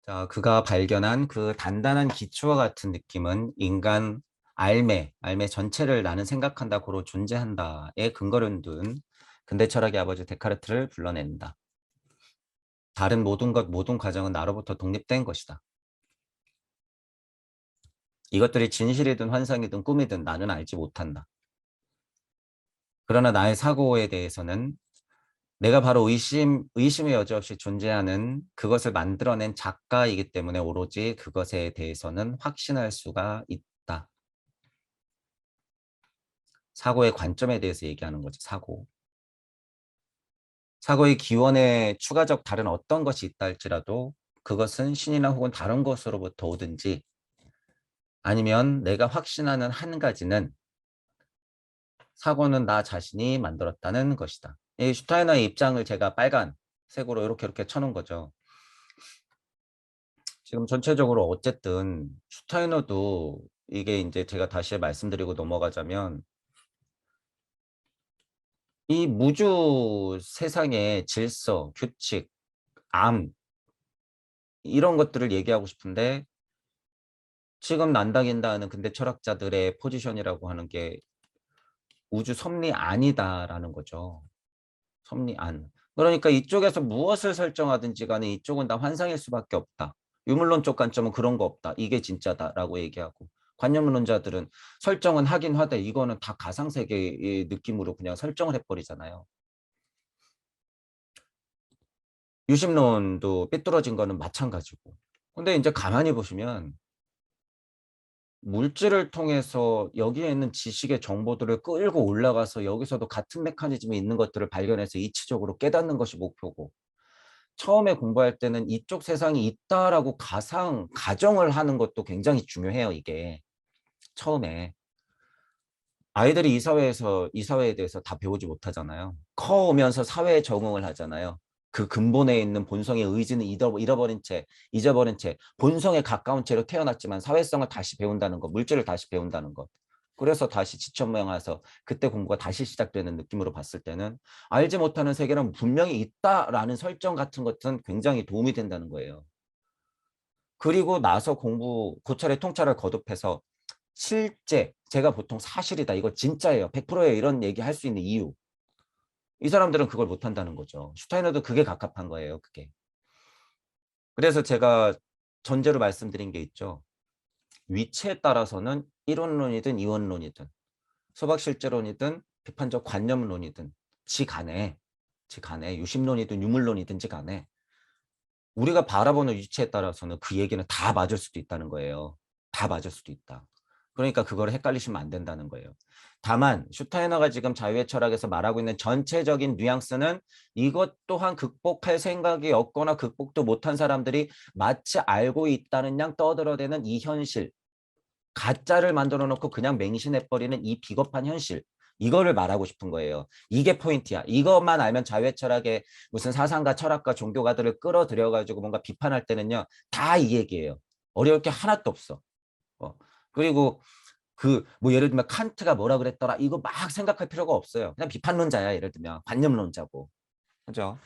자, 그가 발견한 그 단단한 기초와 같은 느낌은 인간 알매 전체를 나는 생각한다, 고로 존재한다에 근거를 둔 근대 철학의 아버지 데카르트를 불러낸다. 다른 모든 것, 모든 과정은 나로부터 독립된 것이다. 이것들이 진실이든 환상이든 꿈이든 나는 알지 못한다. 그러나 나의 사고에 대해서는 내가 바로 의심의 여지 없이 존재하는 그것을 만들어낸 작가이기 때문에 오로지 그것에 대해서는 확신할 수가 있다. 사고의 관점에 대해서 얘기하는 거죠. 사고. 사고의 기원에 추가적 다른 어떤 것이 있다 할지라도 그것은 신이나 혹은 다른 것으로부터 오든지 아니면 내가 확신하는 한 가지는 사고는 나 자신이 만들었다는 것이다. 이 슈타이너의 입장을 제가 빨간색으로 이렇게 쳐놓은 거죠. 지금 전체적으로 어쨌든 슈타이너도 이게 이제 제가 다시 말씀드리고 넘어가자면 이 무주 세상의 질서, 규칙, 암 이런 것들을 얘기하고 싶은데 지금 난다긴다 하는 근대 철학자들의 포지션이라고 하는 게 우주 섭리 아니다라는 거죠. 섭리 안. 그러니까 이쪽에서 무엇을 설정하든지 간에 이쪽은 다 환상일 수밖에 없다. 유물론적 관점은 그런 거 없다. 이게 진짜다라고 얘기하고 관념론자들은 설정은 하긴 하되 이거는 다 가상세계의 느낌으로 그냥 설정을 해버리잖아요. 유심론도 삐뚤어진 거는 마찬가지고. 근데 이제 가만히 보시면 물질을 통해서 여기에 있는 지식의 정보들을 끌고 올라가서 여기서도 같은 메커니즘이 있는 것들을 발견해서 이치적으로 깨닫는 것이 목표고 처음에 공부할 때는 이쪽 세상이 있다라고 가정을 하는 것도 굉장히 중요해요, 이게. 처음에. 아이들이 이 사회에 대해서 다 배우지 못하잖아요. 커오면서 사회에 적응을 하잖아요. 그 근본에 있는 본성의 의지는 잊어버린 채 본성에 가까운 채로 태어났지만 사회성을 다시 배운다는 것, 물질을 다시 배운다는 것. 그래서 다시 지천모양해서 그때 공부가 다시 시작되는 느낌으로 봤을 때는 알지 못하는 세계는 분명히 있다라는 설정 같은 것은 굉장히 도움이 된다는 거예요. 그리고 나서 고찰의 통찰을 거듭해서 실제 제가 보통 사실이다. 이거 진짜예요. 100%예요. 이런 얘기 할 수 있는 이유. 이 사람들은 그걸 못한다는 거죠. 슈타이너도 그게 갑갑한 거예요. 그게. 그래서 제가 전제로 말씀드린 게 있죠. 위치에 따라서는 이론론이든 이원론이든 소박실제론이든 비판적 관념론이든 지간에 유심론이든 유물론이든지 간에 우리가 바라보는 위치에 따라서는 그 얘기는 다 맞을 수도 있다는 거예요. 다 맞을 수도 있다. 그러니까 그걸 헷갈리시면 안 된다는 거예요. 다만 슈타이너가 지금 자유의 철학에서 말하고 있는 전체적인 뉘앙스는 이것 또한 극복할 생각이 없거나 극복도 못한 사람들이 마치 알고 있다는 양 떠들어대는 이 현실, 가짜를 만들어 놓고 그냥 맹신해버리는 이 비겁한 현실, 이거를 말하고 싶은 거예요. 이게 포인트야. 이것만 알면 자유의 철학의 무슨 사상가, 철학가, 종교가들을 끌어들여가지고 뭔가 비판할 때는요, 다 이 얘기예요. 어려울 게 하나도 없어. 그리고 뭐 예를 들면 칸트가 뭐라 그랬더라 이거 막 생각할 필요가 없어요. 그냥 비판론자야. 예를 들면 관념론자고. 그죠?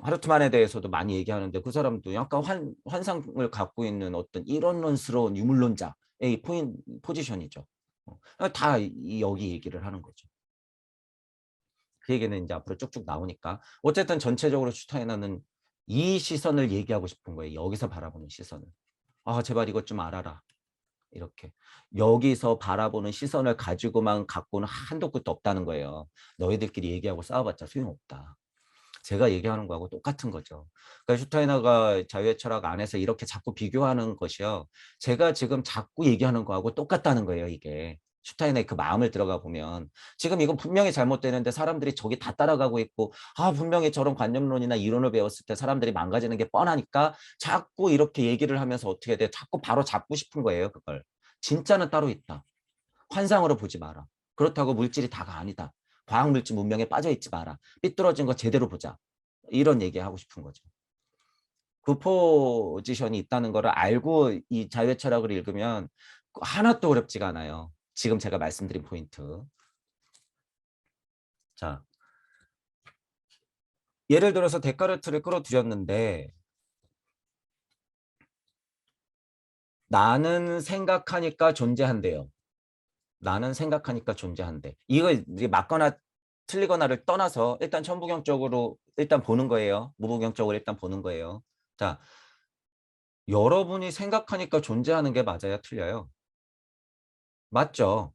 하르트만에 대해서도 많이 얘기하는데 그 사람도 약간 환상을 갖고 있는 어떤 이론론스러운 유물론자의 포지션이죠. 다 여기 얘기를 하는 거죠. 그 얘기는 이제 앞으로 쭉쭉 나오니까 어쨌든 전체적으로 슈타이너는 이 시선을 얘기하고 싶은 거예요. 여기서 바라보는 시선을. 아 제발 이것 좀 알아라. 이렇게 여기서 바라보는 시선을 가지고만 갖고는 한도 끝도 없다는 거예요. 너희들끼리 얘기하고 싸워봤자 소용없다. 제가 얘기하는 거하고 똑같은 거죠. 그러니까 슈타이너가 자유의 철학 안에서 이렇게 자꾸 비교하는 것이요. 제가 지금 자꾸 얘기하는 거하고 똑같다는 거예요, 이게. 슈타이너의 그 마음을 들어가 보면 지금 이건 분명히 잘못되는데 사람들이 저기 다 따라가고 있고 분명히 저런 관념론이나 이론을 배웠을 때 사람들이 망가지는 게 뻔하니까 자꾸 이렇게 얘기를 하면서 어떻게 돼? 자꾸 바로 잡고 싶은 거예요, 그걸. 진짜는 따로 있다. 환상으로 보지 마라. 그렇다고 물질이 다가 아니다. 과학물질 문명에 빠져 있지 마라. 삐뚤어진 거 제대로 보자. 이런 얘기하고 싶은 거죠. 그 포지션이 있다는 거를 알고 이 자유의 철학을 읽으면 하나도 어렵지가 않아요. 지금 제가 말씀드린 포인트. 자, 예를 들어서 데카르트를 끌어들였는데 나는 생각하니까 존재한대요. 나는 생각하니까 존재한대. 이거 맞거나 틀리거나를 떠나서 일단 천부경적으로 일단 보는 거예요. 무부경적으로 일단 보는 거예요. 자, 여러분이 생각하니까 존재하는 게 맞아요? 틀려요? 맞죠?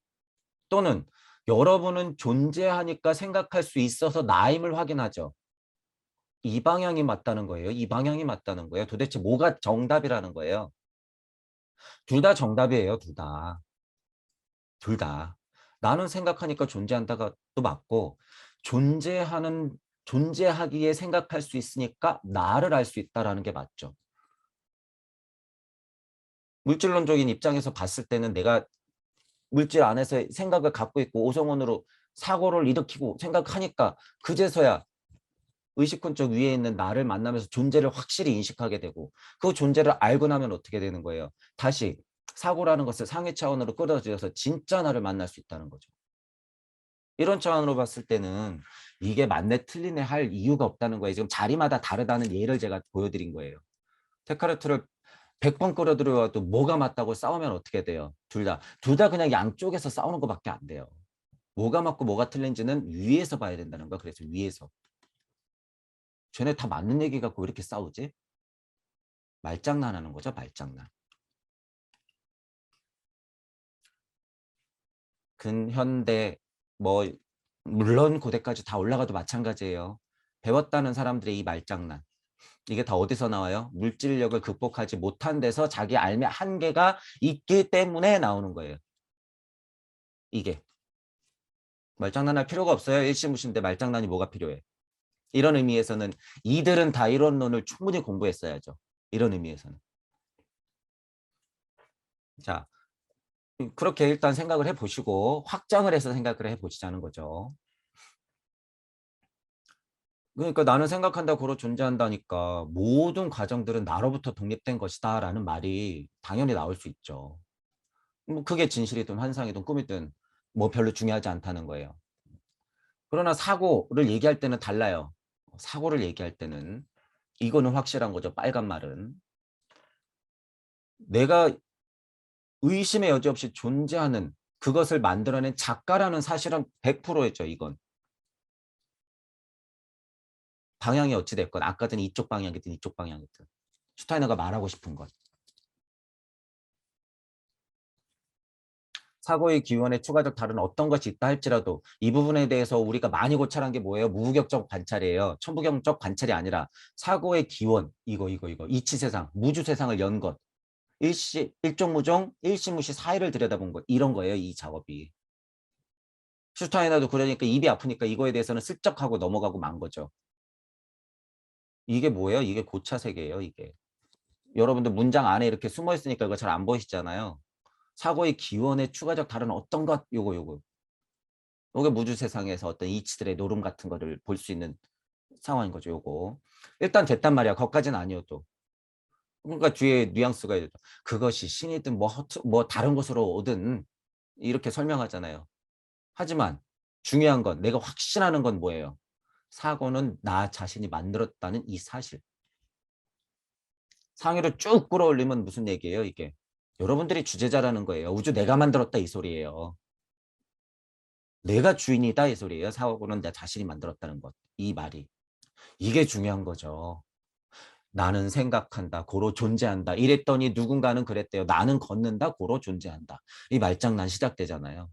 또는 여러분은 존재하니까 생각할 수 있어서 나임을 확인하죠. 이 방향이 맞다는 거예요. 이 방향이 맞다는 거예요. 도대체 뭐가 정답이라는 거예요. 둘 다 정답이에요. 둘 다. 둘 다. 나는 생각하니까 존재한다가 또 맞고 존재하기에 생각할 수 있으니까 나를 알 수 있다라는 게 맞죠. 물질론적인 입장에서 봤을 때는 내가 물질 안에서 생각을 갖고 있고 오성원으로 사고를 일으키고 생각하니까 그제서야 의식훈적 위에 있는 나를 만나면서 존재를 확실히 인식하게 되고 그 존재를 알고 나면 어떻게 되는 거예요? 다시 사고라는 것을 상위 차원으로 끌어들여서 진짜 나를 만날 수 있다는 거죠. 이런 차원으로 봤을 때는 이게 맞네 틀리네 할 이유가 없다는 거예요. 지금 자리마다 다르다는 예를 제가 보여드린 거예요. 데카르트를 100번 끌어들여도 뭐가 맞다고 싸우면 어떻게 돼요? 둘 다 그냥 양쪽에서 싸우는 것밖에 안 돼요. 뭐가 맞고 뭐가 틀린지는 위에서 봐야 된다는 거야. 그래서 위에서. 쟤네 다 맞는 얘기 갖고 왜 이렇게 싸우지? 말장난하는 거죠. 말장난. 근현대 뭐 물론 고대까지 다 올라가도 마찬가지예요. 배웠다는 사람들의 이 말장난. 이게 다 어디서 나와요? 물질력을 극복하지 못한 데서 자기 삶의 한계가 있기 때문에 나오는 거예요. 이게. 말장난할 필요가 없어요. 일시무신데 말장난이 뭐가 필요해. 이런 의미에서는 이들은 다 이론론을 충분히 공부했어야죠. 이런 의미에서는. 자, 그렇게 일단 생각을 해보시고 확장을 해서 생각을 해보시자는 거죠. 그러니까 나는 생각한다 고로 존재한다니까 모든 과정들은 나로부터 독립된 것이다 라는 말이 당연히 나올 수 있죠. 뭐 그게 진실이든 환상이든 꿈이든 뭐 별로 중요하지 않다는 거예요. 그러나 사고를 얘기할 때는 달라요. 사고를 얘기할 때는 이거는 확실한 거죠. 빨간 말은. 내가 의심의 여지 없이 존재하는 그것을 만들어낸 작가라는 사실은 100%였죠. 이건. 방향이 어찌 됐건 아까든 이쪽 방향이든 이쪽 방향이든 슈타이너가 말하고 싶은 것. 사고의 기원에 추가적 다른 어떤 것이 있다 할지라도 이 부분에 대해서 우리가 많이 고찰한 게 뭐예요? 무부격적 관찰이에요. 천부경적 관찰이 아니라 사고의 기원 이거 이치세상 무주세상을 연 것. 일종무종 일시무시 사이를 들여다본 것 이런 거예요. 이 작업이. 슈타이너도 그러니까 입이 아프니까 이거에 대해서는 슬쩍 하고 넘어가고 만 거죠. 이게 뭐예요? 이게 고차 세계예요. 이게. 여러분들 문장 안에 이렇게 숨어 있으니까 이거 잘 안 보이시잖아요. 사고의 기원에 추가적 다른 어떤 것 요거. 요게 무주 세상에서 어떤 이치들의 노름 같은 거를 볼 수 있는 상황인 거죠. 요거. 일단 됐단 말이야. 거기까지는 아니어도. 그러니까 뒤에 뉘앙스가 있죠. 그것이 신이든 뭐 다른 것으로 오든 이렇게 설명하잖아요. 하지만 중요한 건 내가 확신하는 건 뭐예요? 사고는 나 자신이 만들었다는 이 사실. 상위로 쭉 끌어올리면 무슨 얘기예요, 이게? 여러분들이 주제자라는 거예요. 우주 내가 만들었다 이 소리예요. 내가 주인이다 이 소리예요. 사고는 내 자신이 만들었다는 것. 이 말이. 이게 중요한 거죠. 나는 생각한다. 고로 존재한다. 이랬더니 누군가는 그랬대요. 나는 걷는다. 고로 존재한다. 이 말장난 시작되잖아요.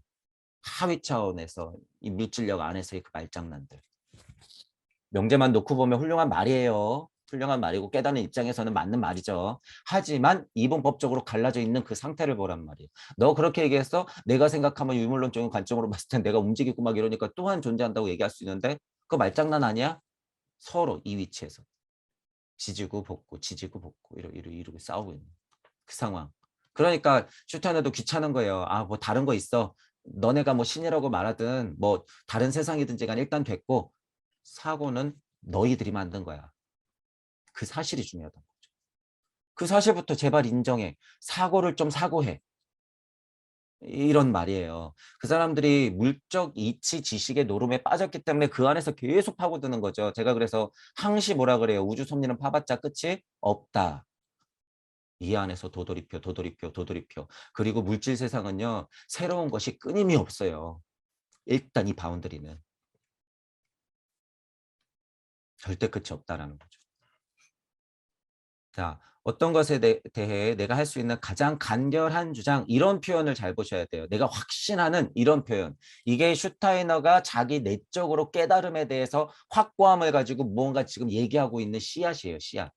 하위 차원에서 이 물질력 안에서의 그 말장난들. 명제만 놓고 보면 훌륭한 말이에요. 훌륭한 말이고 깨닫는 입장에서는 맞는 말이죠. 하지만 이분법적으로 갈라져 있는 그 상태를 보란 말이에요. 너 그렇게 얘기했어? 내가 생각하면 유물론적인 관점으로 봤을 땐 내가 움직이고 막 이러니까 또한 존재한다고 얘기할 수 있는데 그거 말장난 아니야? 서로 이 위치에서 지지고 볶고 지지고 볶고 이러고 싸우고 있는 그 상황. 그러니까 슈타이너도 귀찮은 거예요. 아, 뭐 다른 거 있어. 너네가 뭐 신이라고 말하든 뭐 다른 세상이든지 간 일단 됐고 사고는 너희들이 만든 거야. 그 사실이 중요하다. 그 사실부터 제발 인정해. 사고를 좀 사고해. 이런 말이에요. 그 사람들이 물적 이치 지식의 노름에 빠졌기 때문에 그 안에서 계속 파고드는 거죠. 제가 그래서 항시 뭐라 그래요. 우주 섭리는 파봤자 끝이 없다. 이 안에서 도돌이표, 도돌이표, 도돌이표. 그리고 물질 세상은요. 새로운 것이 끊임이 없어요. 일단 이 바운더리는. 절대 끝이 없다라는 거죠. 자, 어떤 것에 대해 내가 할 수 있는 가장 간결한 주장, 이런 표현을 잘 보셔야 돼요. 내가 확신하는 이런 표현. 이게 슈타이너가 자기 내적으로 깨달음에 대해서 확고함을 가지고 무언가 지금 얘기하고 있는 씨앗이에요. 씨앗.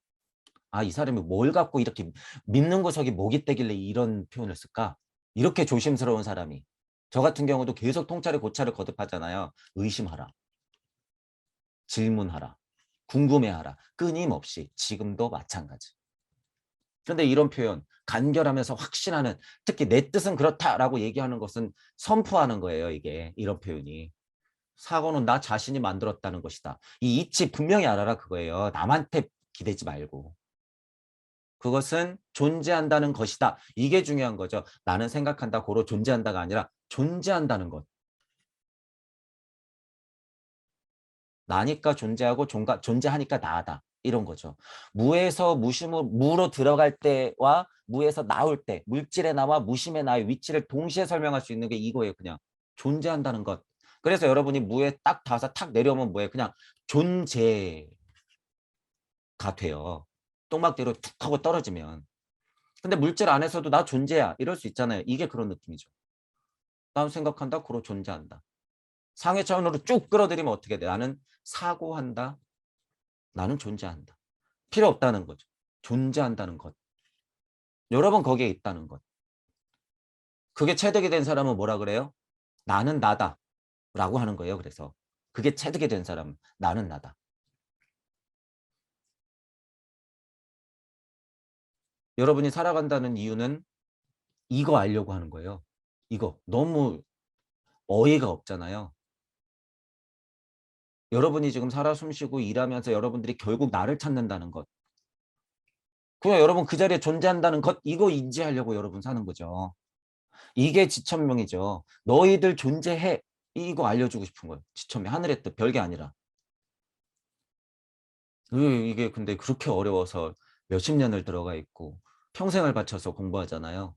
아, 이 사람이 뭘 갖고 이렇게 믿는 구석이 뭐기 때길래 이런 표현을 쓸까? 이렇게 조심스러운 사람이. 저 같은 경우도 계속 통찰에 고찰을 거듭하잖아요. 의심하라. 질문하라. 궁금해하라. 끊임없이. 지금도 마찬가지. 그런데 이런 표현, 간결하면서 확신하는, 특히 내 뜻은 그렇다라고 얘기하는 것은 선포하는 거예요. 이게 이런 표현이. 사고는 나 자신이 만들었다는 것이다. 이 이치 분명히 알아라 그거예요. 남한테 기대지 말고. 그것은 존재한다는 것이다. 이게 중요한 거죠. 나는 생각한다 고로 존재한다가 아니라 존재한다는 것. 나니까 존재하고 존재하니까 나다. 이런 거죠. 무에서 무로 들어갈 때와 무에서 나올 때, 물질의 나와 무심의 나의 위치를 동시에 설명할 수 있는 게 이거예요. 그냥 존재한다는 것. 그래서 여러분이 무에 딱 닿아서 탁 내려오면 뭐예요? 그냥 존재가 돼요. 똥막대로 툭 하고 떨어지면. 근데 물질 안에서도 나 존재야. 이럴 수 있잖아요. 이게 그런 느낌이죠. 난 생각한다. 그로 존재한다. 상회 차원으로 쭉 끌어들이면 어떻게 돼? 나는 사고한다. 나는 존재한다. 필요 없다는 거죠. 존재한다는 것. 여러분 거기에 있다는 것. 그게 체득이 된 사람은 뭐라 그래요? 나는 나다. 라고 하는 거예요. 그래서 그게 체득이 된 사람은 나는 나다. 여러분이 살아간다는 이유는 이거 알려고 하는 거예요. 이거 너무 어이가 없잖아요. 여러분이 지금 살아 숨쉬고 일하면서 여러분들이 결국 나를 찾는다는 것. 그냥 여러분 그 자리에 존재한다는 것, 이거 인지하려고 여러분 사는 거죠. 이게 지천명이죠. 너희들 존재해. 이거 알려주고 싶은 거예요. 지천명. 하늘의 뜻, 별게 아니라. 이게 근데 그렇게 어려워서 몇십 년을 들어가 있고 평생을 바쳐서 공부하잖아요.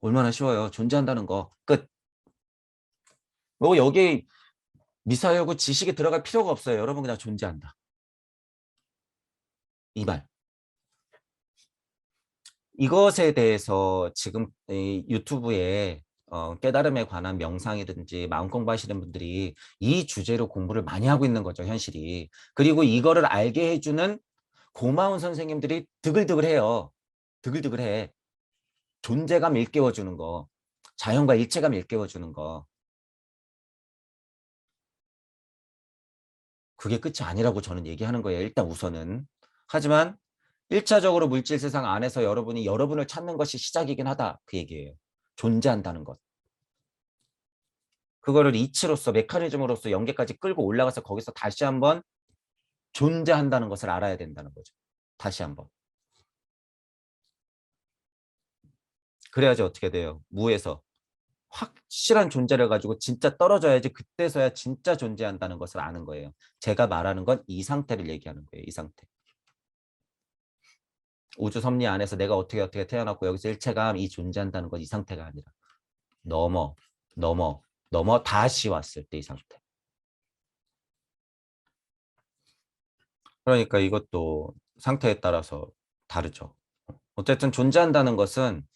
얼마나 쉬워요. 존재한다는 거. 끝. 뭐 여기 미사여고 지식이 들어갈 필요가 없어요. 여러분 그냥 존재한다. 이 말. 이것에 대해서 지금 이 유튜브에 깨달음에 관한 명상이든지 마음 공부하시는 분들이 이 주제로 공부를 많이 하고 있는 거죠, 현실이. 그리고 이거를 알게 해주는 고마운 선생님들이 드글드글해요. 드글드글해. 존재감 일깨워주는 거. 자연과 일체감 일깨워주는 거. 그게 끝이 아니라고 저는 얘기하는 거예요. 일단 우선은. 하지만 1차적으로 물질 세상 안에서 여러분이 여러분을 찾는 것이 시작이긴 하다. 그 얘기예요. 존재한다는 것. 그거를 이치로서 메커니즘으로서 연계까지 끌고 올라가서 거기서 다시 한번 존재한다는 것을 알아야 된다는 거죠. 다시 한번. 그래야지 어떻게 돼요? 무에서 확실한 존재를 가지고 진짜 떨어져야지 그때서야 진짜 존재한다는 것을 아는 거예요. 제가 말하는 건 이 상태를 얘기하는 거예요. 이 상태. 우주 섭리 안에서 내가 어떻게 태어났고 여기서 일체감 이 존재한다는 건 이 상태가 아니라 넘어 넘어 넘어 다시 왔을 때 이 상태. 그러니까 이것도 상태에 따라서 다르죠. 어쨌든 존재한다는 것은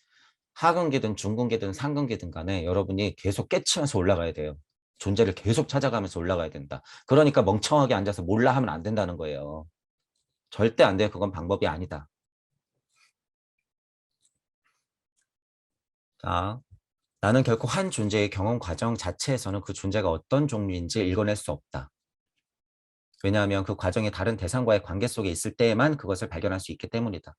하근기든 중근기든 상근기든 간에 여러분이 계속 깨치면서 올라가야 돼요. 존재를 계속 찾아가면서 올라가야 된다. 그러니까 멍청하게 앉아서 몰라 하면 안 된다는 거예요. 절대 안 돼요. 그건 방법이 아니다. 자, 나는 결코 한 존재의 경험 과정 자체에서는 그 존재가 어떤 종류인지 읽어낼 수 없다. 왜냐하면 그 과정이 다른 대상과의 관계 속에 있을 때에만 그것을 발견할 수 있기 때문이다.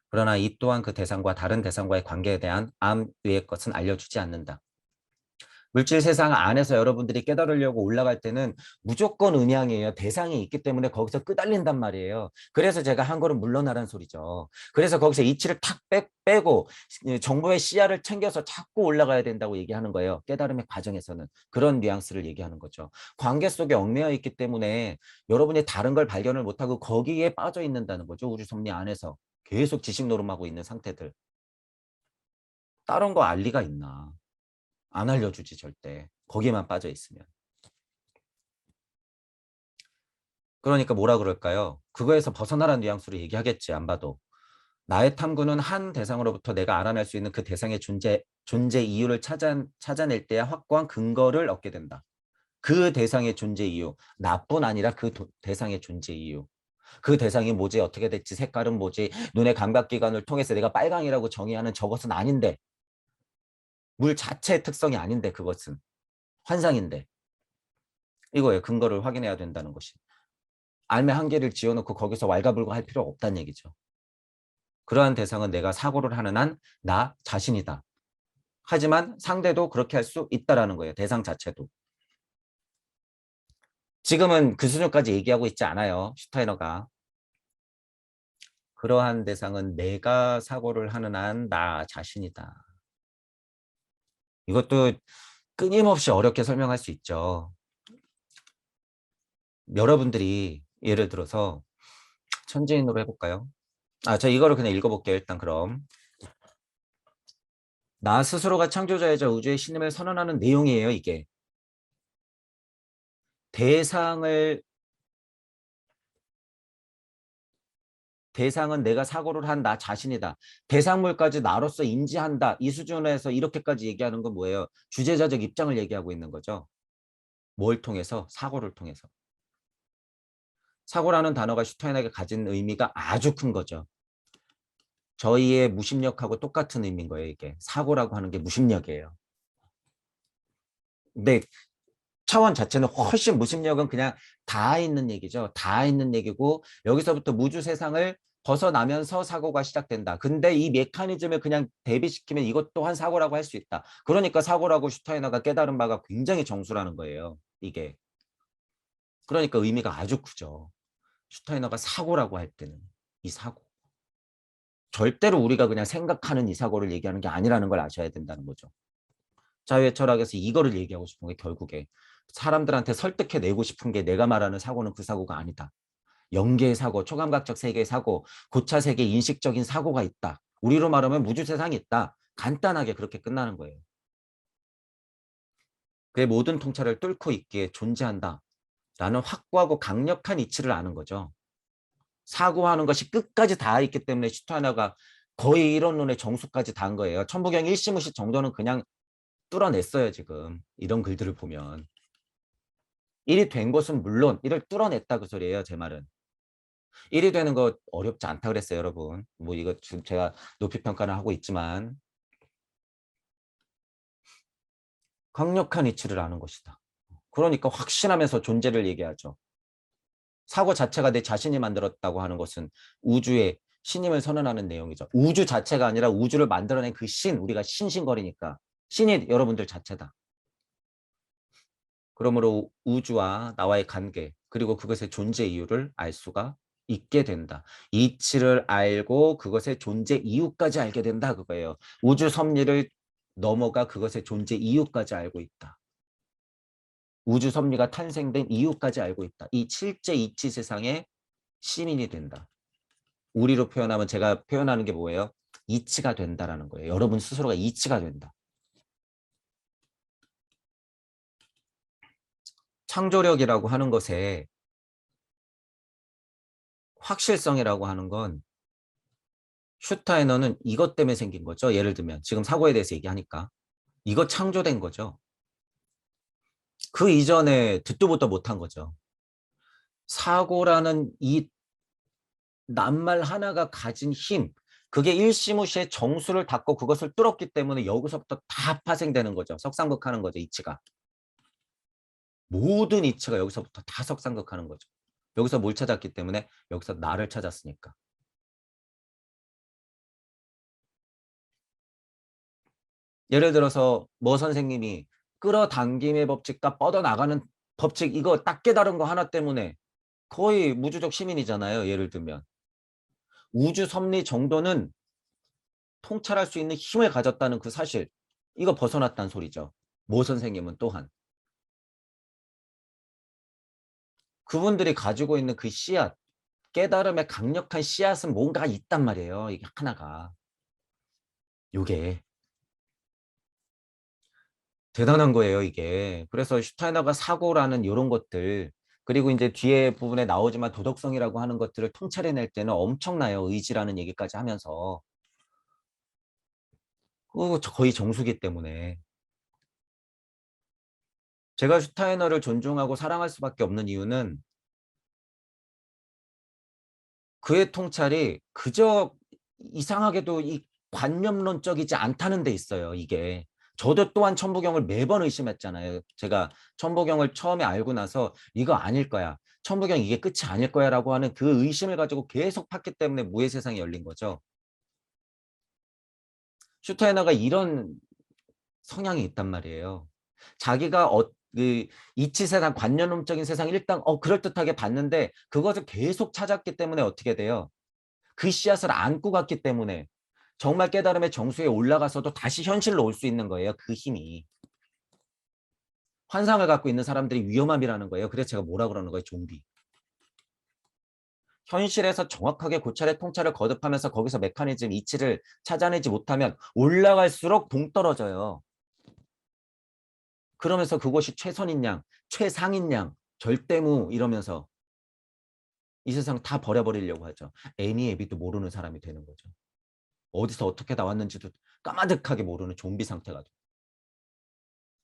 그러나 이 또한 그 대상과 다른 대상과의 관계에 대한 암 외의 것은 알려주지 않는다. 물질 세상 안에서 여러분들이 깨달으려고 올라갈 때는 무조건 음양이에요. 대상이 있기 때문에 거기서 끄달린단 말이에요. 그래서 제가 한 걸음 물러나란 소리죠. 그래서 거기서 이치를 탁 빼고 정보의 씨앗을 챙겨서 자꾸 올라가야 된다고 얘기하는 거예요. 깨달음의 과정에서는. 그런 뉘앙스를 얘기하는 거죠. 관계 속에 얽매여 있기 때문에 여러분이 다른 걸 발견을 못하고 거기에 빠져 있는다는 거죠. 우주 섭리 안에서. 계속 지식 노름하고 있는 상태들. 다른 거 알 리가 있나. 안 알려주지 절대. 거기에만 빠져 있으면. 그러니까 뭐라 그럴까요? 그거에서 벗어나라는 뉘앙스로 얘기하겠지. 안 봐도. 나의 탐구는 한 대상으로부터 내가 알아낼 수 있는 그 대상의 존재 이유를 찾아낼 때야 확고한 근거를 얻게 된다. 그 대상의 존재 이유. 나뿐 아니라 그 대상의 존재 이유. 그 대상이 뭐지? 어떻게 됐지? 색깔은 뭐지? 눈의 감각기관을 통해서 내가 빨강이라고 정의하는 저것은 아닌데. 물 자체의 특성이 아닌데 그것은. 환상인데. 이거예요. 근거를 확인해야 된다는 것이. 알매 한 개를 지어놓고 거기서 왈가불가 할 필요가 없다는 얘기죠. 그러한 대상은 내가 사고를 하는 한 나 자신이다. 하지만 상대도 그렇게 할 수 있다라는 거예요. 대상 자체도. 지금은 그 수준까지 얘기하고 있지 않아요. 슈타이너가. 그러한 대상은 내가 사고를 하는 한 나 자신이다. 이것도 끊임없이 어렵게 설명할 수 있죠. 여러분들이 예를 들어서 천재인으로 해볼까요? 저 이거를 그냥 읽어볼게요. 일단 그럼. 나 스스로가 창조자이자 우주의 신임을 선언하는 내용이에요. 이게. 대상은 내가 사고를 한 나 자신이다. 대상물까지 나로서 인지한다. 이 수준에서 이렇게까지 얘기하는 건 뭐예요? 주제자적 입장을 얘기하고 있는 거죠. 뭘 통해서? 사고를 통해서. 사고라는 단어가 슈타인에게 가진 의미가 아주 큰 거죠. 저희의 무심력하고 똑같은 의미인 거예요. 이게. 사고라고 하는 게 무심력이에요. 근데 차원 자체는 훨씬 무심력은 그냥 다 있는 얘기죠. 다 있는 얘기고 여기서부터 무주 세상을 벗어나면서 사고가 시작된다. 근데 이 메커니즘을 그냥 대비시키면 이것 또한 사고라고 할 수 있다. 그러니까 사고라고 슈타이너가 깨달은 바가 굉장히 정수라는 거예요. 이게. 그러니까 의미가 아주 크죠. 슈타이너가 사고라고 할 때는 이 사고. 절대로 우리가 그냥 생각하는 이 사고를 얘기하는 게 아니라는 걸 아셔야 된다는 거죠. 자유의 철학에서 이거를 얘기하고 싶은 게 결국에 사람들한테 설득해내고 싶은 게 내가 말하는 사고는 그 사고가 아니다. 영계의 사고, 초감각적 세계의 사고, 고차 세계 인식적인 사고가 있다. 우리로 말하면 무주 세상이 있다. 간단하게 그렇게 끝나는 거예요. 그의 모든 통찰을 뚫고 있기에 존재한다. 라는 확고하고 강력한 이치를 아는 거죠. 사고하는 것이 끝까지 닿아 있기 때문에 슈타이너가 거의 이론론의 정수까지 닿은 거예요. 천부경 일시무시 정도는 그냥 뚫어냈어요. 지금 이런 글들을 보면. 일이 된 것은 물론 이를 뚫어냈다 그 소리예요. 제 말은. 일이 되는 거 어렵지 않다 그랬어요. 여러분. 뭐 이거 지금 제가 높이 평가를 하고 있지만 강력한 이치를 아는 것이다. 그러니까 확신하면서 존재를 얘기하죠. 사고 자체가 내 자신이 만들었다고 하는 것은 우주의 신임을 선언하는 내용이죠. 우주 자체가 아니라 우주를 만들어낸 그 신, 우리가 신신거리니까 신이 여러분들 자체다. 그러므로 우주와 나와의 관계 그리고 그것의 존재 이유를 알 수가 있게 된다. 이치를 알고 그것의 존재 이유까지 알게 된다 그거예요. 우주 섭리를 넘어가 그것의 존재 이유까지 알고 있다. 우주 섭리가 탄생된 이유까지 알고 있다. 이 칠제 이치 세상의 시민이 된다. 우리로 표현하면 제가 표현하는 게 뭐예요? 이치가 된다라는 거예요. 여러분 스스로가 이치가 된다. 창조력이라고 하는 것에 확실성이라고 하는 건 슈타이너는 이것 때문에 생긴 거죠. 예를 들면 지금 사고에 대해서 얘기하니까 이거 창조된 거죠. 그 이전에 듣도 보도 못한 거죠. 사고라는 이 낱말 하나가 가진 힘, 그게 일시무시의 정수를 닫고 그것을 뚫었기 때문에 여기서부터 다 파생되는 거죠. 석상극하는 거죠. 이치가. 모든 이치가 여기서부터 다 석상극하는 거죠. 여기서 뭘 찾았기 때문에 여기서 나를 찾았으니까. 예를 들어서 뭐 선생님이 끌어당김의 법칙과 뻗어나가는 법칙 이거 딱 깨달은 거 하나 때문에 거의 무주적 시민이잖아요. 예를 들면 우주 섭리 정도는 통찰할 수 있는 힘을 가졌다는 그 사실 이거 벗어났다는 소리죠. 모 선생님은 또한 그분들이 가지고 있는 그 씨앗 깨달음의 강력한 씨앗은 뭔가 있단 말이에요. 이게 하나가 요게 대단한 거예요, 이게. 그래서 슈타이너가 사고라는 이런 것들 그리고 이제 뒤에 부분에 나오지만 도덕성이라고 하는 것들을 통찰해낼 때는 엄청나요. 의지라는 얘기까지 하면서 거의 정수기 때문에 제가 슈타이너를 존중하고 사랑할 수밖에 없는 이유는 그의 통찰이 그저 이상하게도 이 관념론적이지 않다는 데 있어요. 이게. 저도 또한 천부경을 매번 의심했잖아요. 제가 천부경을 처음에 알고 나서 이거 아닐 거야. 천부경 이게 끝이 아닐 거야 라고 하는 그 의심을 가지고 계속 팠기 때문에 무의 세상이 열린 거죠. 슈타이너가 이런 성향이 있단 말이에요. 자기가 그 이치 세상, 관념론적인 세상 일단 그럴듯하게 봤는데 그것을 계속 찾았기 때문에 어떻게 돼요? 그 씨앗을 안고 갔기 때문에 정말 깨달음의 정수에 올라가서도 다시 현실로 올 수 있는 거예요. 그 힘이. 환상을 갖고 있는 사람들이 위험함이라는 거예요. 그래서 제가 뭐라 그러는 거예요. 좀비. 현실에서 정확하게 고찰의 통찰을 거듭하면서 거기서 메커니즘, 이치를 찾아내지 못하면 올라갈수록 동떨어져요. 그러면서 그것이 최선인 양, 최상인 양, 절대무 이러면서 이 세상 다 버려버리려고 하죠. 애니 애비도 모르는 사람이 되는 거죠. 어디서 어떻게 나왔는지도 까마득하게 모르는 좀비 상태가 돼요.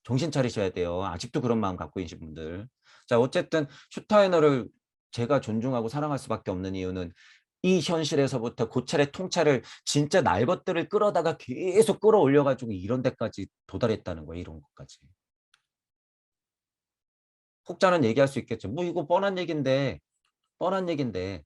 정신 차리셔야 돼요. 아직도 그런 마음 갖고 계신 분들. 자, 어쨌든 슈타이너를 제가 존중하고 사랑할 수밖에 없는 이유는 이 현실에서부터 고찰의 통찰을 진짜 날 것들을 끌어다가 계속 끌어올려가지고 이런 데까지 도달했다는 거예요. 이런 것까지. 혹자는 얘기할 수 있겠죠. 뭐 이거 뻔한 얘기인데 뻔한 얘기인데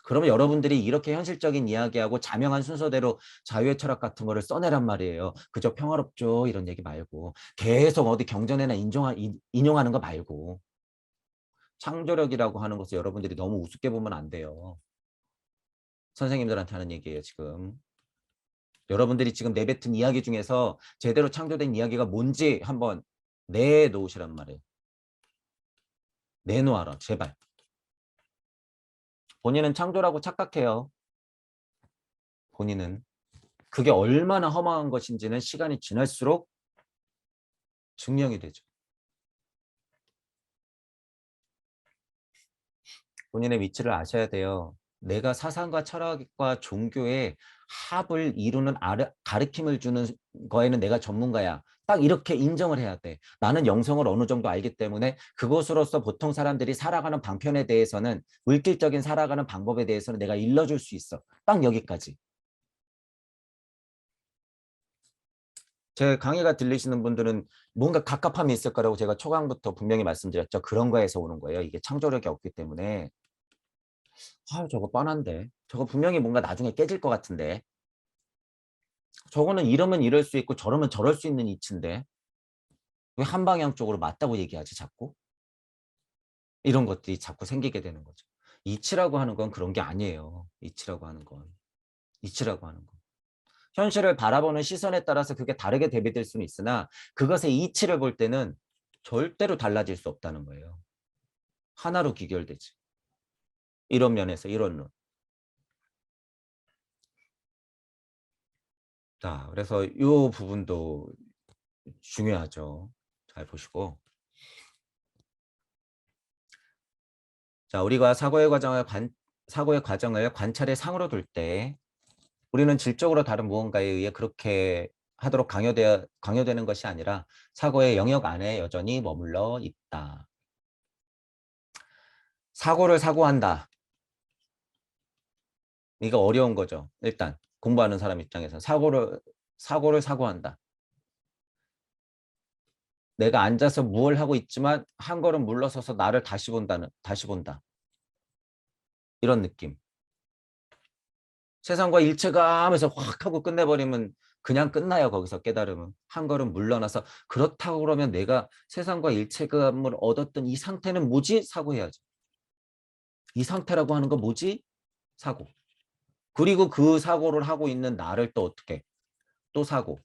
그러면 여러분들이 이렇게 현실적인 이야기하고 자명한 순서대로 자유의 철학 같은 거를 써내란 말이에요. 그저 평화롭죠 이런 얘기 말고 계속 어디 경전에나 인용하는 거 말고 창조력이라고 하는 것을 여러분들이 너무 우습게 보면 안 돼요. 선생님들한테 하는 얘기예요 지금. 여러분들이 지금 내뱉은 이야기 중에서 제대로 창조된 이야기가 뭔지 한번 내놓으시란 말이에요. 내놓아라 제발. 본인은 창조라고 착각해요. 본인은. 그게 얼마나 허망한 것인지는 시간이 지날수록 증명이 되죠. 본인의 위치를 아셔야 돼요. 내가 사상과 철학과 종교의 합을 이루는 가르침을 주는 거에는 내가 전문가야. 딱 이렇게 인정을 해야 돼. 나는 영성을 어느 정도 알기 때문에 그것으로서 보통 사람들이 살아가는 방편에 대해서는 물질적인 살아가는 방법에 대해서는 내가 일러줄 수 있어. 딱 여기까지. 제 강의가 들리시는 분들은 뭔가 갑갑함이 있을 거라고 제가 초강부터 분명히 말씀드렸죠. 그런 거에서 오는 거예요. 이게 창조력이 없기 때문에. 아, 저거 뻔한데. 저거 분명히 뭔가 나중에 깨질 것 같은데. 저거는 이러면 이럴 수 있고 저러면 저럴 수 있는 이치인데. 왜 한 방향 쪽으로 맞다고 얘기하지 자꾸? 이런 것들이 자꾸 생기게 되는 거죠. 이치라고 하는 건 그런 게 아니에요. 이치라고 하는 건. 이치라고 하는 건. 현실을 바라보는 시선에 따라서 그게 다르게 대비될 수는 있으나 그것의 이치를 볼 때는 절대로 달라질 수 없다는 거예요. 하나로 귀결되지. 이런 면에서 이런 론. 자, 그래서 이 부분도 중요하죠. 잘 보시고. 자, 우리가 사고의 과정을 관찰의 상으로 둘 때 우리는 질적으로 다른 무언가에 의해 그렇게 하도록 강요되는 것이 아니라 사고의 영역 안에 여전히 머물러 있다. 사고를 사고한다. 이거 어려운 거죠. 일단 공부하는 사람 입장에서 사고를 사고한다. 내가 앉아서 무엇을 하고 있지만 한 걸음 물러서서 나를 다시 본다. 이런 느낌. 세상과 일체가 하면서 확 하고 끝내버리면 그냥 끝나요. 거기서 깨달음은. 한 걸음 물러나서 그렇다고 그러면 내가 세상과 일체감을 얻었던 이 상태는 뭐지? 사고해야죠. 이 상태라고 하는 거 뭐지? 사고. 그리고 그 사고를 하고 있는 나를 또 어떻게? 또 사고.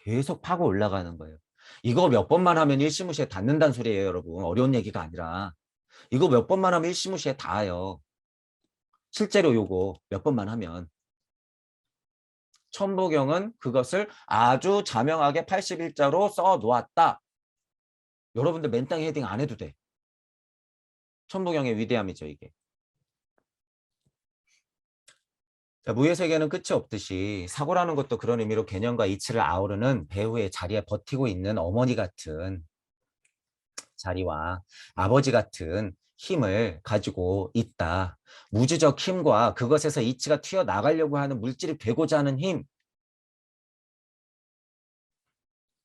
계속 파고 올라가는 거예요. 이거 몇 번만 하면 일시무시에 닿는다는 소리예요, 여러분. 어려운 얘기가 아니라. 이거 몇 번만 하면 일시무시에 닿아요. 실제로 요거 몇 번만 하면. 천부경은 그것을 아주 자명하게 81자로 써놓았다. 여러분들 맨땅에 헤딩 안 해도 돼. 천부경의 위대함이죠, 이게. 자, 무의 세계는 끝이 없듯이 사고라는 것도 그런 의미로 개념과 이치를 아우르는 배후의 자리에 버티고 있는 어머니 같은 자리와 아버지 같은 힘을 가지고 있다. 무주적 힘과 그것에서 이치가 튀어나가려고 하는 물질이 되고자 하는 힘,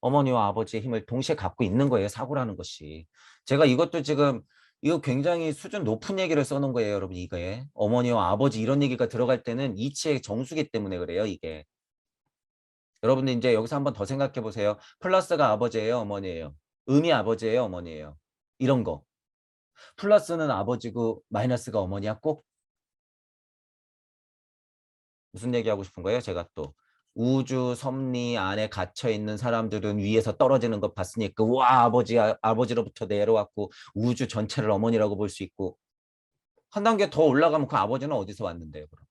어머니와 아버지의 힘을 동시에 갖고 있는 거예요. 사고라는 것이. 제가 이것도 지금 이거 굉장히 수준 높은 얘기를 써놓은 거예요. 여러분 이거에. 어머니와 아버지 이런 얘기가 들어갈 때는 이치의 정수기 때문에 그래요. 이게. 여러분들 이제 여기서 한번 더 생각해 보세요. 플러스가 아버지예요, 어머니예요. 음이 아버지예요, 어머니예요. 이런 거. 플러스는 아버지고 마이너스가 어머니야 꼭? 무슨 얘기하고 싶은 거예요? 제가 또 우주 섭리 안에 갇혀 있는 사람들은 위에서 떨어지는 것 봤으니까 와 아버지로부터 내려왔고 우주 전체를 어머니라고 볼 수 있고 한 단계 더 올라가면 그 아버지는 어디서 왔는데요? 그럼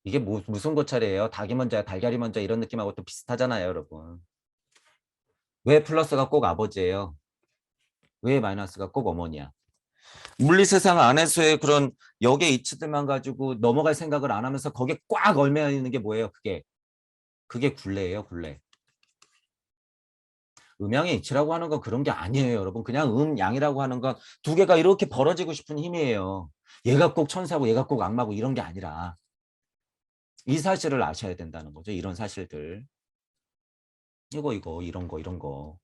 이게 무슨 고찰이에요? 닭이 먼저야 달걀이 먼저 이런 느낌하고 또 비슷하잖아요, 여러분. 왜 플러스가 꼭 아버지예요? 왜 마이너스가 꼭 어머니야? 물리 세상 안에서의 그런 역의 이치들만 가지고 넘어갈 생각을 안 하면서 거기에 꽉 얽매여 있는 게 뭐예요? 그게 굴레예요, 굴레. 음양의 이치라고 하는 건 그런 게 아니에요, 여러분. 그냥 양이라고 하는 건 두 개가 이렇게 벌어지고 싶은 힘이에요. 얘가 꼭 천사고 얘가 꼭 악마고 이런 게 아니라 이 사실을 아셔야 된다는 거죠. 이런 사실들. 이런 거.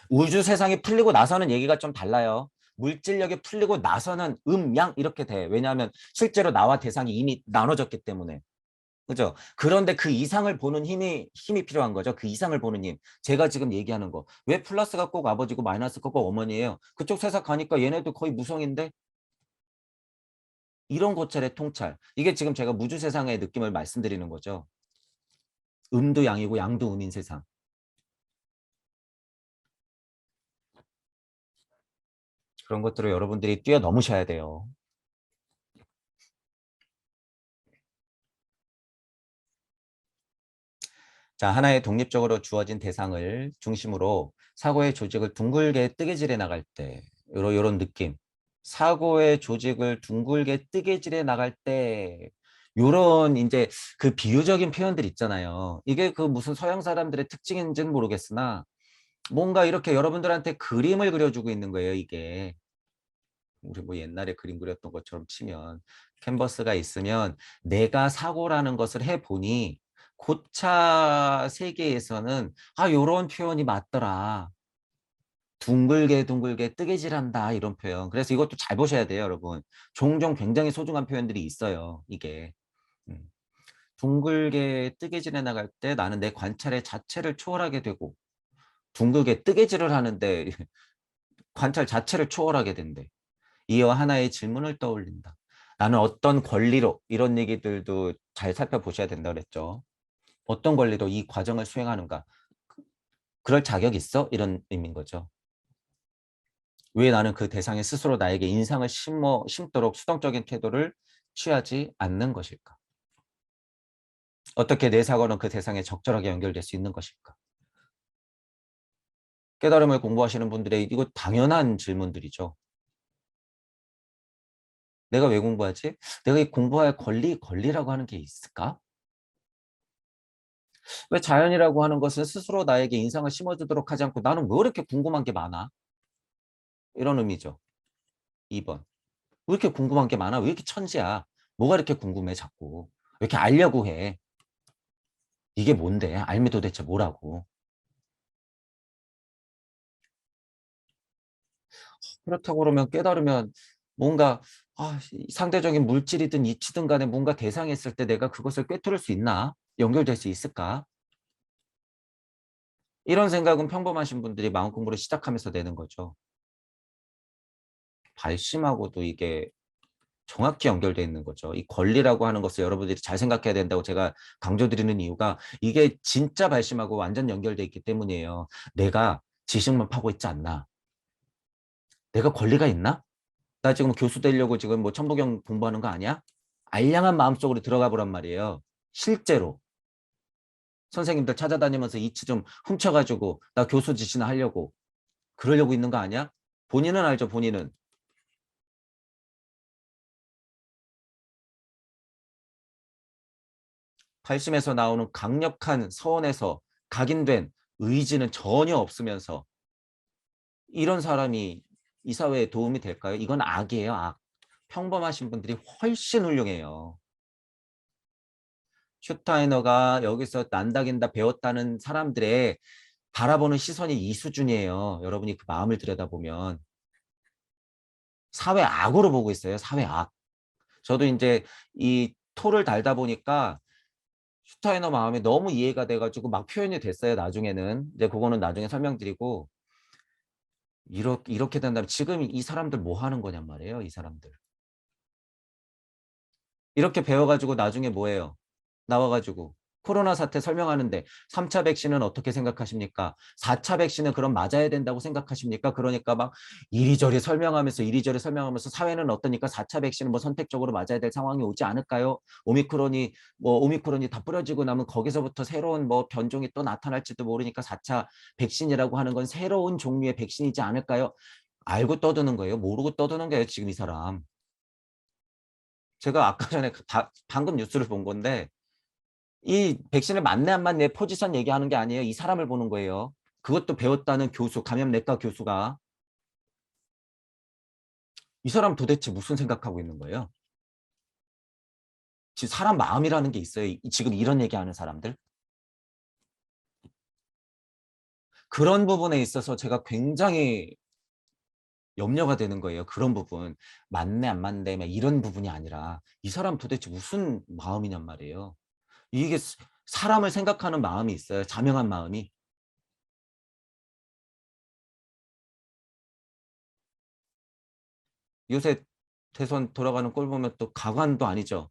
우주 세상이 풀리고 나서는 얘기가 좀 달라요. 물질력이 풀리고 나서는 양 이렇게 돼. 왜냐하면 실제로 나와 대상이 이미 나눠졌기 때문에. 그죠? 그런데 그 이상을 보는 힘이 필요한 거죠. 그 이상을 보는 힘. 제가 지금 얘기하는 거. 왜 플러스가 꼭 아버지고 마이너스가 꼭 어머니예요? 그쪽 세상 가니까 얘네도 거의 무성인데? 이런 고찰의 통찰. 이게 지금 제가 무주 세상의 느낌을 말씀드리는 거죠. 음도 양이고 양도 음인 세상. 그런 것들을 여러분들이 뛰어넘으셔야 돼요. 자, 하나의 독립적으로 주어진 대상을 중심으로 사고의 조직을 둥글게 뜨개질해 나갈 때, 요런 느낌. 사고의 조직을 둥글게 뜨개질해 나갈 때, 요런 이제 그 비유적인 표현들 있잖아요. 이게 그 무슨 서양 사람들의 특징인지는 모르겠으나, 뭔가 이렇게 여러분들한테 그림을 그려주고 있는 거예요, 이게. 우리 뭐 옛날에 그림 그렸던 것처럼 치면 캔버스가 있으면 내가 사고라는 것을 해보니 고차 세계에서는 요런 표현이 맞더라. 둥글게 둥글게 뜨개질한다 이런 표현. 그래서 이것도 잘 보셔야 돼요, 여러분. 종종 굉장히 소중한 표현들이 있어요, 이게. 음. 둥글게 뜨개질해 나갈 때 나는 내 관찰의 자체를 초월하게 되고 둥글게 뜨개질을 하는데 관찰 자체를 초월하게 된대. 이어 하나의 질문을 떠올린다. 나는 어떤 권리로 이런 얘기들도 잘 살펴보셔야 된다 그랬죠. 어떤 권리로 이 과정을 수행하는가. 그럴 자격 있어? 이런 의미인 거죠. 왜 나는 그 대상에 스스로 나에게 인상을 심도록 수동적인 태도를 취하지 않는 것일까? 어떻게 내 사고는 그 대상에 적절하게 연결될 수 있는 것일까? 깨달음을 공부하시는 분들의 이거 당연한 질문들이죠. 내가 왜 공부하지? 내가 이 공부할 권리라고 하는 게 있을까? 왜 자연이라고 하는 것은 스스로 나에게 인상을 심어주도록 하지 않고 나는 왜 이렇게 궁금한 게 많아? 이런 의미죠. 2번. 왜 이렇게 궁금한 게 많아? 왜 이렇게 천지야? 뭐가 이렇게 궁금해 자꾸? 왜 이렇게 알려고 해? 이게 뭔데? 알면 도대체 뭐라고? 그렇다고 그러면 깨달으면 뭔가 상대적인 물질이든 이치든 간에 뭔가 대상이 있을 때 내가 그것을 꿰뚫을 수 있나? 연결될 수 있을까? 이런 생각은 평범하신 분들이 마음 공부를 시작하면서 내는 거죠. 발심하고도 이게 정확히 연결되어 있는 거죠. 이 권리라고 하는 것을 여러분들이 잘 생각해야 된다고 제가 강조드리는 이유가 이게 진짜 발심하고 완전 연결되어 있기 때문이에요. 내가 지식만 파고 있지 않나? 내가 권리가 있나? 나 지금 교수 되려고 지금 뭐 천부경 공부하는 거 아니야? 알량한 마음속으로 들어가 보란 말이에요. 실제로. 선생님들 찾아다니면서 이치 좀 훔쳐가지고 나 교수 지시나 하려고 그러려고 있는 거 아니야? 본인은 알죠, 본인은. 팔심에서 나오는 강력한 서원에서 각인된 의지는 전혀 없으면서 이런 사람이 이 사회에 도움이 될까요? 이건 악이에요, 악. 평범하신 분들이 훨씬 훌륭해요. 슈타이너가 여기서 난다긴다 배웠다는 사람들의 바라보는 시선이 이 수준이에요. 여러분이 그 마음을 들여다보면. 사회 악으로 보고 있어요, 사회 악. 저도 이제 이 토를 달다 보니까 슈타이너 마음이 너무 이해가 돼가지고 막 표현이 됐어요, 나중에는. 이제 그거는 나중에 설명드리고, 이렇게 된다면 지금 이 사람들 뭐 하는 거냔 말이에요, 이 사람들. 이렇게 배워가지고 나중에 뭐예요? 나와가지고 코로나 사태 설명하는데 3차 백신은 어떻게 생각하십니까? 4차 백신은 그럼 맞아야 된다고 생각하십니까? 그러니까 막 이리저리 설명하면서 사회는 어떠니까 4차 백신은 뭐 선택적으로 맞아야 될 상황이 오지 않을까요? 오미크론이 다 뿌려지고 나면 거기서부터 새로운 뭐 변종이 또 나타날지도 모르니까 4차 백신이라고 하는 건 새로운 종류의 백신이지 않을까요? 알고 떠드는 거예요. 모르고 떠드는 거예요. 지금 이 사람. 제가 아까 전에 방금 뉴스를 본 건데 이 백신을 맞네 안 맞네 포지션 얘기하는 게 아니에요. 이 사람을 보는 거예요. 그것도 배웠다는 교수, 감염내과 교수가 이 사람 도대체 무슨 생각하고 있는 거예요? 지금 사람 마음이라는 게 있어요. 지금 이런 얘기하는 사람들. 그런 부분에 있어서 제가 굉장히 염려가 되는 거예요. 그런 부분. 맞네 안 맞네 막 이런 부분이 아니라 이 사람 도대체 무슨 마음이냔 말이에요. 이게 사람을 생각하는 마음이 있어요. 자명한 마음이. 요새 대선 돌아가는 꼴 보면 또 가관도 아니죠.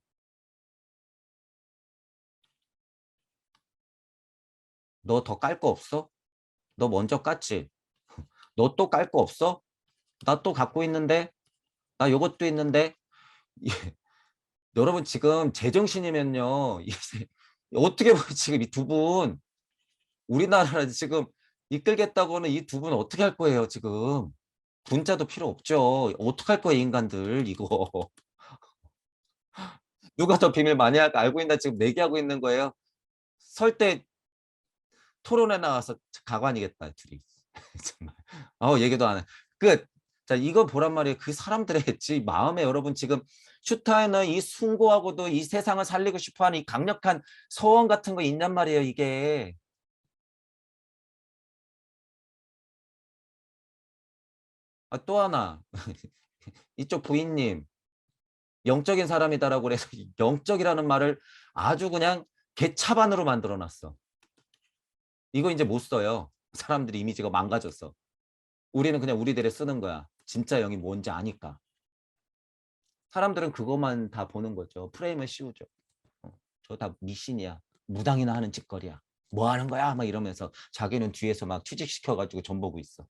너 더 깔 거 없어? 너 먼저 깠지? 너 또 깔 거 없어? 나 또 갖고 있는데? 나 요것도 있는데? 예, 여러분 지금 제정신이면요. 어떻게 보면 지금 이 두 분, 우리나라를 지금 이끌겠다고는 이 두 분 어떻게 할 거예요, 지금? 군자도 필요 없죠. 어떡할 거예요, 인간들, 이거. 누가 더 비밀 많이 알고 있나 지금 내기하고 있는 거예요. 설 때 토론회 나와서 가관이겠다, 둘이. 정말. 얘기도 안 해. 끝. 자, 이거 보란 말이에요. 그 사람들의 마음에 여러분 지금 슈타인은 이 숭고하고도 이 세상을 살리고 싶어하는 이 강력한 소원 같은 거 있냔 말이에요, 이게. 또 하나. 이쪽 부인님, 영적인 사람이다라고 그래서 영적이라는 말을 아주 그냥 개차반으로 만들어 놨어. 이거 이제 못 써요. 사람들이 이미지가 망가졌어. 우리는 그냥 우리들에 쓰는 거야. 진짜 영이 뭔지 아니까. 사람들은 그것만 다 보는 거죠. 프레임을 씌우죠. 저 다 미신이야. 무당이나 하는 짓거리야. 뭐 하는 거야? 막 이러면서 자기는 뒤에서 막 취직시켜가지고 전 보고 있어.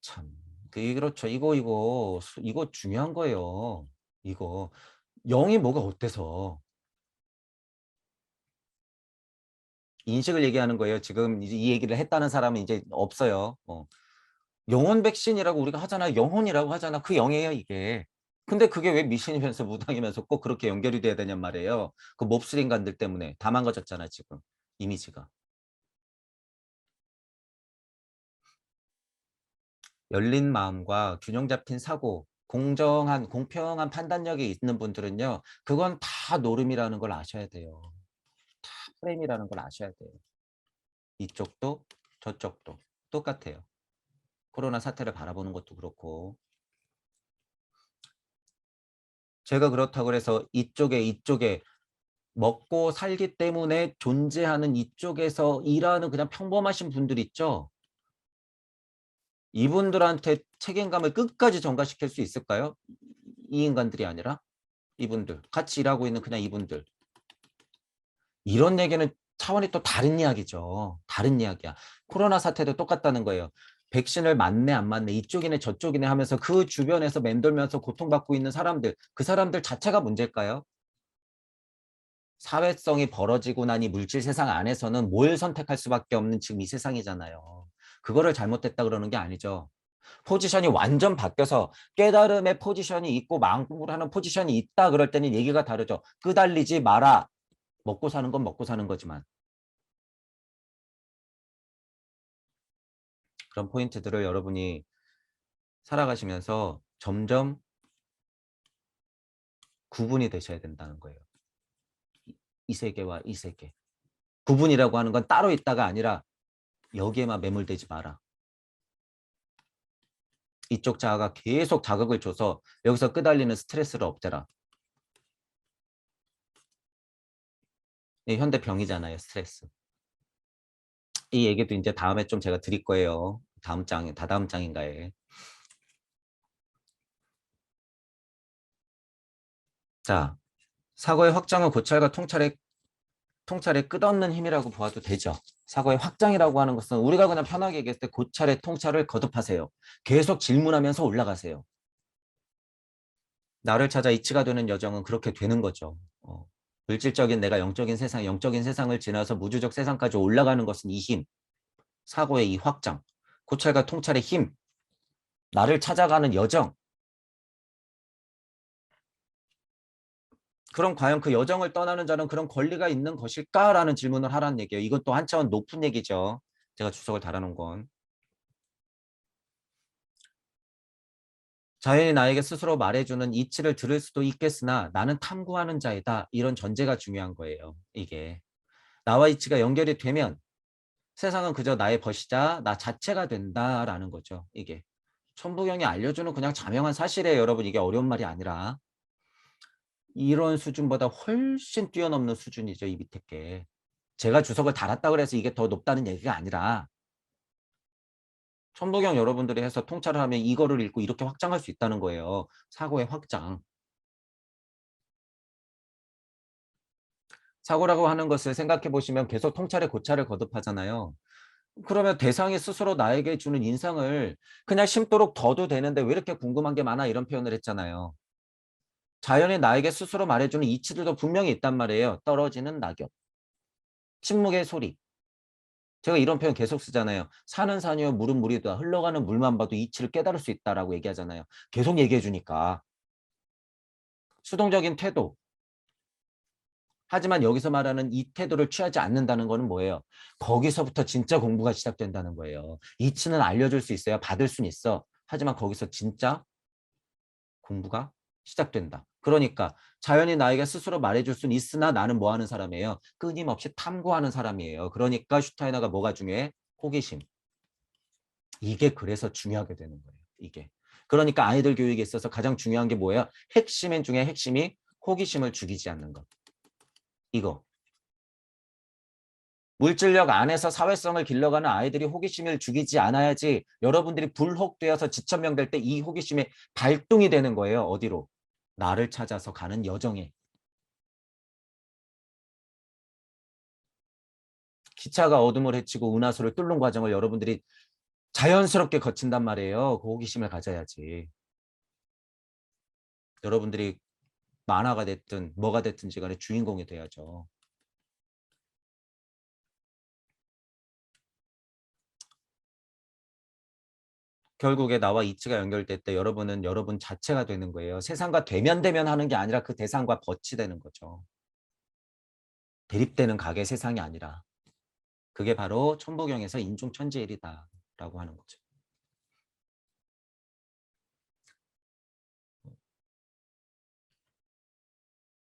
참. 그렇죠. 이거 중요한 거예요. 이거. 영이 뭐가 어때서. 인식을 얘기하는 거예요. 지금 이제 이 얘기를 했다는 사람은 이제 없어요. 영혼 백신이라고 우리가 하잖아. 영혼이라고 하잖아. 그 영이에요, 이게. 근데 그게 왜 미신이면서 무당이면서 꼭 그렇게 연결이 돼야 되냔 말이에요. 그 몹쓸 인간들 때문에 다 망가졌잖아, 지금. 이미지가. 열린 마음과 균형 잡힌 사고, 공평한 판단력이 있는 분들은요, 그건 다 노름이라는 걸 아셔야 돼요. 다 프레임이라는 걸 아셔야 돼요. 이쪽도 저쪽도 똑같아요. 코로나 사태를 바라보는 것도 그렇고. 제가 그렇다고 해서 이쪽에 먹고 살기 때문에 존재하는 이쪽에서 일하는 그냥 평범하신 분들 있죠? 이분들한테 책임감을 끝까지 전가시킬 수 있을까요? 이 인간들이 아니라 이분들, 같이 일하고 있는 그냥 이분들. 이런 얘기는 차원이 또 다른 이야기죠. 다른 이야기야. 코로나 사태도 똑같다는 거예요. 백신을 맞네 안 맞네 이쪽이네 저쪽이네 하면서 그 주변에서 맴돌면서 고통받고 있는 사람들, 그 사람들 자체가 문제일까요? 사회성이 벌어지고 나니 물질 세상 안에서는 뭘 선택할 수밖에 없는 지금 이 세상이잖아요. 그거를 잘못됐다 그러는 게 아니죠. 포지션이 완전 바뀌어서 깨달음의 포지션이 있고 망국을 하는 포지션이 있다 그럴 때는 얘기가 다르죠. 끄달리지 마라. 먹고 사는 건 먹고 사는 거지만. 그런 포인트들을 여러분이 살아가시면서 점점 구분이 되셔야 된다는 거예요. 이 세계와 이 세계. 구분이라고 하는 건 따로 있다가 아니라 여기에만 매몰되지 마라. 이쪽 자아가 계속 자극을 줘서 여기서 끄달리는 스트레스를 없애라. 이 현대병이잖아요, 스트레스. 이 얘기도 이제 다음에 좀 제가 드릴 거예요. 다음 장, 다다음 장인가에. 자, 사고의 확장은 고찰과 통찰의 끝없는 힘이라고 보아도 되죠. 사고의 확장이라고 하는 것은 우리가 그냥 편하게 얘기했을 때 고찰의 통찰을 거듭하세요. 계속 질문하면서 올라가세요. 나를 찾아 이치가 되는 여정은 그렇게 되는 거죠. 물질적인 내가 영적인 세상을 지나서 무주적 세상까지 올라가는 것은 이 힘, 사고의 이 확장, 고찰과 통찰의 힘, 나를 찾아가는 여정. 그럼 과연 그 여정을 떠나는 자는 그런 권리가 있는 것일까라는 질문을 하라는 얘기예요. 이건 또 한 차원 높은 얘기죠. 제가 주석을 달아놓은 건. 자연이 나에게 스스로 말해주는 이치를 들을 수도 있겠으나 나는 탐구하는 자이다. 이런 전제가 중요한 거예요. 이게. 나와 이치가 연결이 되면 세상은 그저 나의 벗이자 나 자체가 된다라는 거죠. 이게. 천부경이 알려주는 그냥 자명한 사실이에요. 여러분 이게 어려운 말이 아니라. 이런 수준보다 훨씬 뛰어넘는 수준이죠. 이 밑에 게. 제가 주석을 달았다 그래서 이게 더 높다는 얘기가 아니라 천부경 여러분들이 해서 통찰을 하면 이거를 읽고 이렇게 확장할 수 있다는 거예요. 사고의 확장. 사고라고 하는 것을 생각해 보시면 계속 통찰에 고찰을 거듭하잖아요. 그러면 대상이 스스로 나에게 주는 인상을 그냥 심도록 둬도 되는데 왜 이렇게 궁금한 게 많아 이런 표현을 했잖아요. 자연이 나에게 스스로 말해주는 이치들도 분명히 있단 말이에요. 떨어지는 낙엽, 침묵의 소리. 제가 이런 표현 계속 쓰잖아요. 산은 산이요 물은 물이다. 흘러가는 물만 봐도 이치를 깨달을 수 있다라고 얘기하잖아요. 계속 얘기해 주니까. 수동적인 태도. 하지만 여기서 말하는 이 태도를 취하지 않는다는 거는 뭐예요? 거기서부터 진짜 공부가 시작된다는 거예요. 이치는 알려줄 수 있어요. 받을 수는 있어. 하지만 거기서 진짜 공부가 시작된다. 그러니까 자연이 나에게 스스로 말해줄 수는 있으나 나는 뭐 하는 사람이에요? 끊임없이 탐구하는 사람이에요. 그러니까 슈타이너가 뭐가 중요해? 호기심. 이게 그래서 중요하게 되는 거예요. 이게. 그러니까 아이들 교육에 있어서 가장 중요한 게 뭐예요? 핵심 중에 핵심이 호기심을 죽이지 않는 것. 이거. 물질력 안에서 사회성을 길러가는 아이들이 호기심을 죽이지 않아야지 여러분들이 불혹되어서 지천명될 때 이 호기심이 발동이 되는 거예요. 어디로? 나를 찾아서 가는 여정에. 기차가 어둠을 헤치고 은하수를 뚫는 과정을 여러분들이 자연스럽게 거친단 말이에요. 그 호기심을 가져야지. 여러분들이 만화가 됐든 뭐가 됐든지 간에 주인공이 돼야죠. 결국에 나와 이치가 연결될 때 여러분은 여러분 자체가 되는 거예요. 세상과 대면대면 하는 게 아니라 그 대상과 거치되는 거죠. 대립되는 각의 세상이 아니라. 그게 바로 천부경에서 인중천지일이다라고 하는 거죠.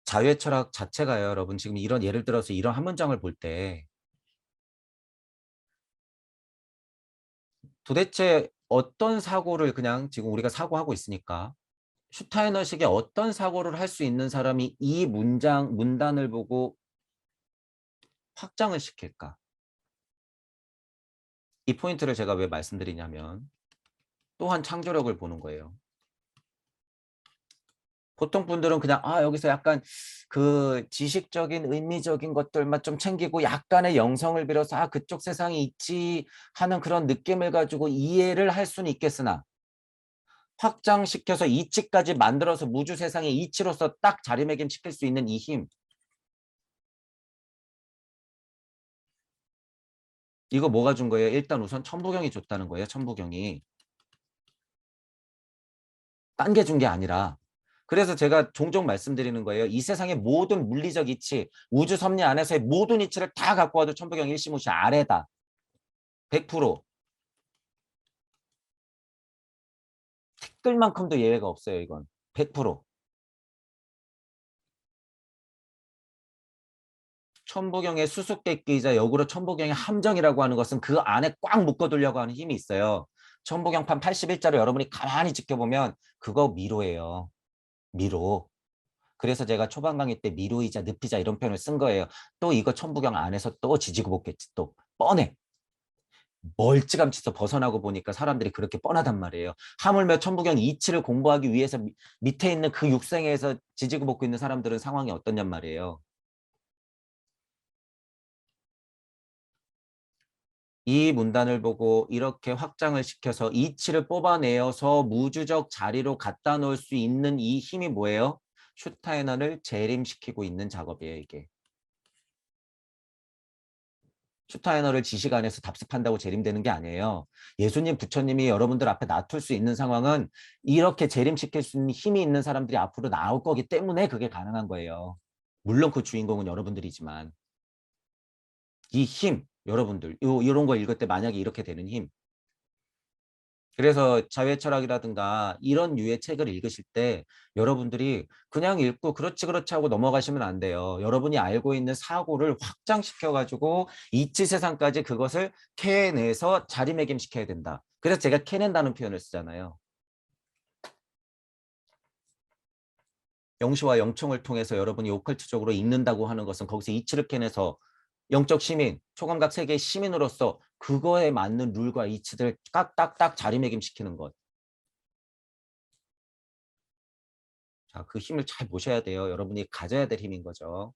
자유의 철학 자체가요, 여러분. 지금 이런 예를 들어서 이런 한 문장을 볼 때 도대체 어떤 사고를 그냥 지금 우리가 사고하고 있으니까 슈타이너식의 어떤 사고를 할 수 있는 사람이 이 문단을 보고 확장을 시킬까? 이 포인트를 제가 왜 말씀드리냐면 또한 창조력을 보는 거예요. 보통 분들은 그냥 여기서 약간 그 지식적인 의미적인 것들만 좀 챙기고 약간의 영성을 빌어서 그쪽 세상이 있지 하는 그런 느낌을 가지고 이해를 할 수는 있겠으나 확장시켜서 이치까지 만들어서 무주 세상의 이치로서 딱 자리매김시킬 수 있는 이 힘, 이거 뭐가 준 거예요? 일단 우선 천부경이 줬다는 거예요. 천부경이. 딴 게 준 게 아니라. 그래서 제가 종종 말씀드리는 거예요. 이 세상의 모든 물리적 이치, 우주 섭리 안에서의 모든 이치를 다 갖고 와도 천부경 일시무시 아래다. 100%. 댓글만큼도 예외가 없어요. 이건. 100%. 천부경의 수수께끼이자 역으로 천부경의 함정이라고 하는 것은 그 안에 꽉 묶어두려고 하는 힘이 있어요. 천부경판 81자를 여러분이 가만히 지켜보면 그거 미로예요. 미로. 그래서 제가 초반 강의 때 미로이자 늪이자 이런 표현을 쓴 거예요. 또 이거 천부경 안에서 또 지지고 볶겠지. 또 뻔해. 멀찌감치서 벗어나고 보니까 사람들이 그렇게 뻔하단 말이에요. 하물며 천부경 이치를 공부하기 위해서 밑에 있는 그 육생에서 지지고 볶고 있는 사람들은 상황이 어떠냔 말이에요. 이 문단을 보고 이렇게 확장을 시켜서 이치를 뽑아내어서 무주적 자리로 갖다 놓을 수 있는 이 힘이 뭐예요? 슈타이너를 재림시키고 있는 작업이에요, 이게. 슈타이너를 지식 안에서 답습한다고 재림되는 게 아니에요. 예수님, 부처님이 여러분들 앞에 놔둘 수 있는 상황은 이렇게 재림시킬 수 있는 힘이 있는 사람들이 앞으로 나올 거기 때문에 그게 가능한 거예요. 물론 그 주인공은 여러분들이지만 이 힘, 여러분들, 이런 거 읽을 때 만약에 이렇게 되는 힘, 그래서 자유의 철학이라든가 이런 류의 책을 읽으실 때 여러분들이 그냥 읽고 그렇지 그렇지 하고 넘어가시면 안 돼요. 여러분이 알고 있는 사고를 확장시켜가지고 이치 세상까지 그것을 캐내서 자리매김시켜야 된다. 그래서 제가 캐낸다는 표현을 쓰잖아요. 영시와 영총을 통해서 여러분이 오컬트적으로 읽는다고 하는 것은 거기서 이치를 캐내서 영적 시민, 초감각 세계의 시민으로서 그거에 맞는 룰과 이치들 딱딱딱 자리매김시키는 것. 자, 그 힘을 잘 보셔야 돼요. 여러분이 가져야 될 힘인 거죠.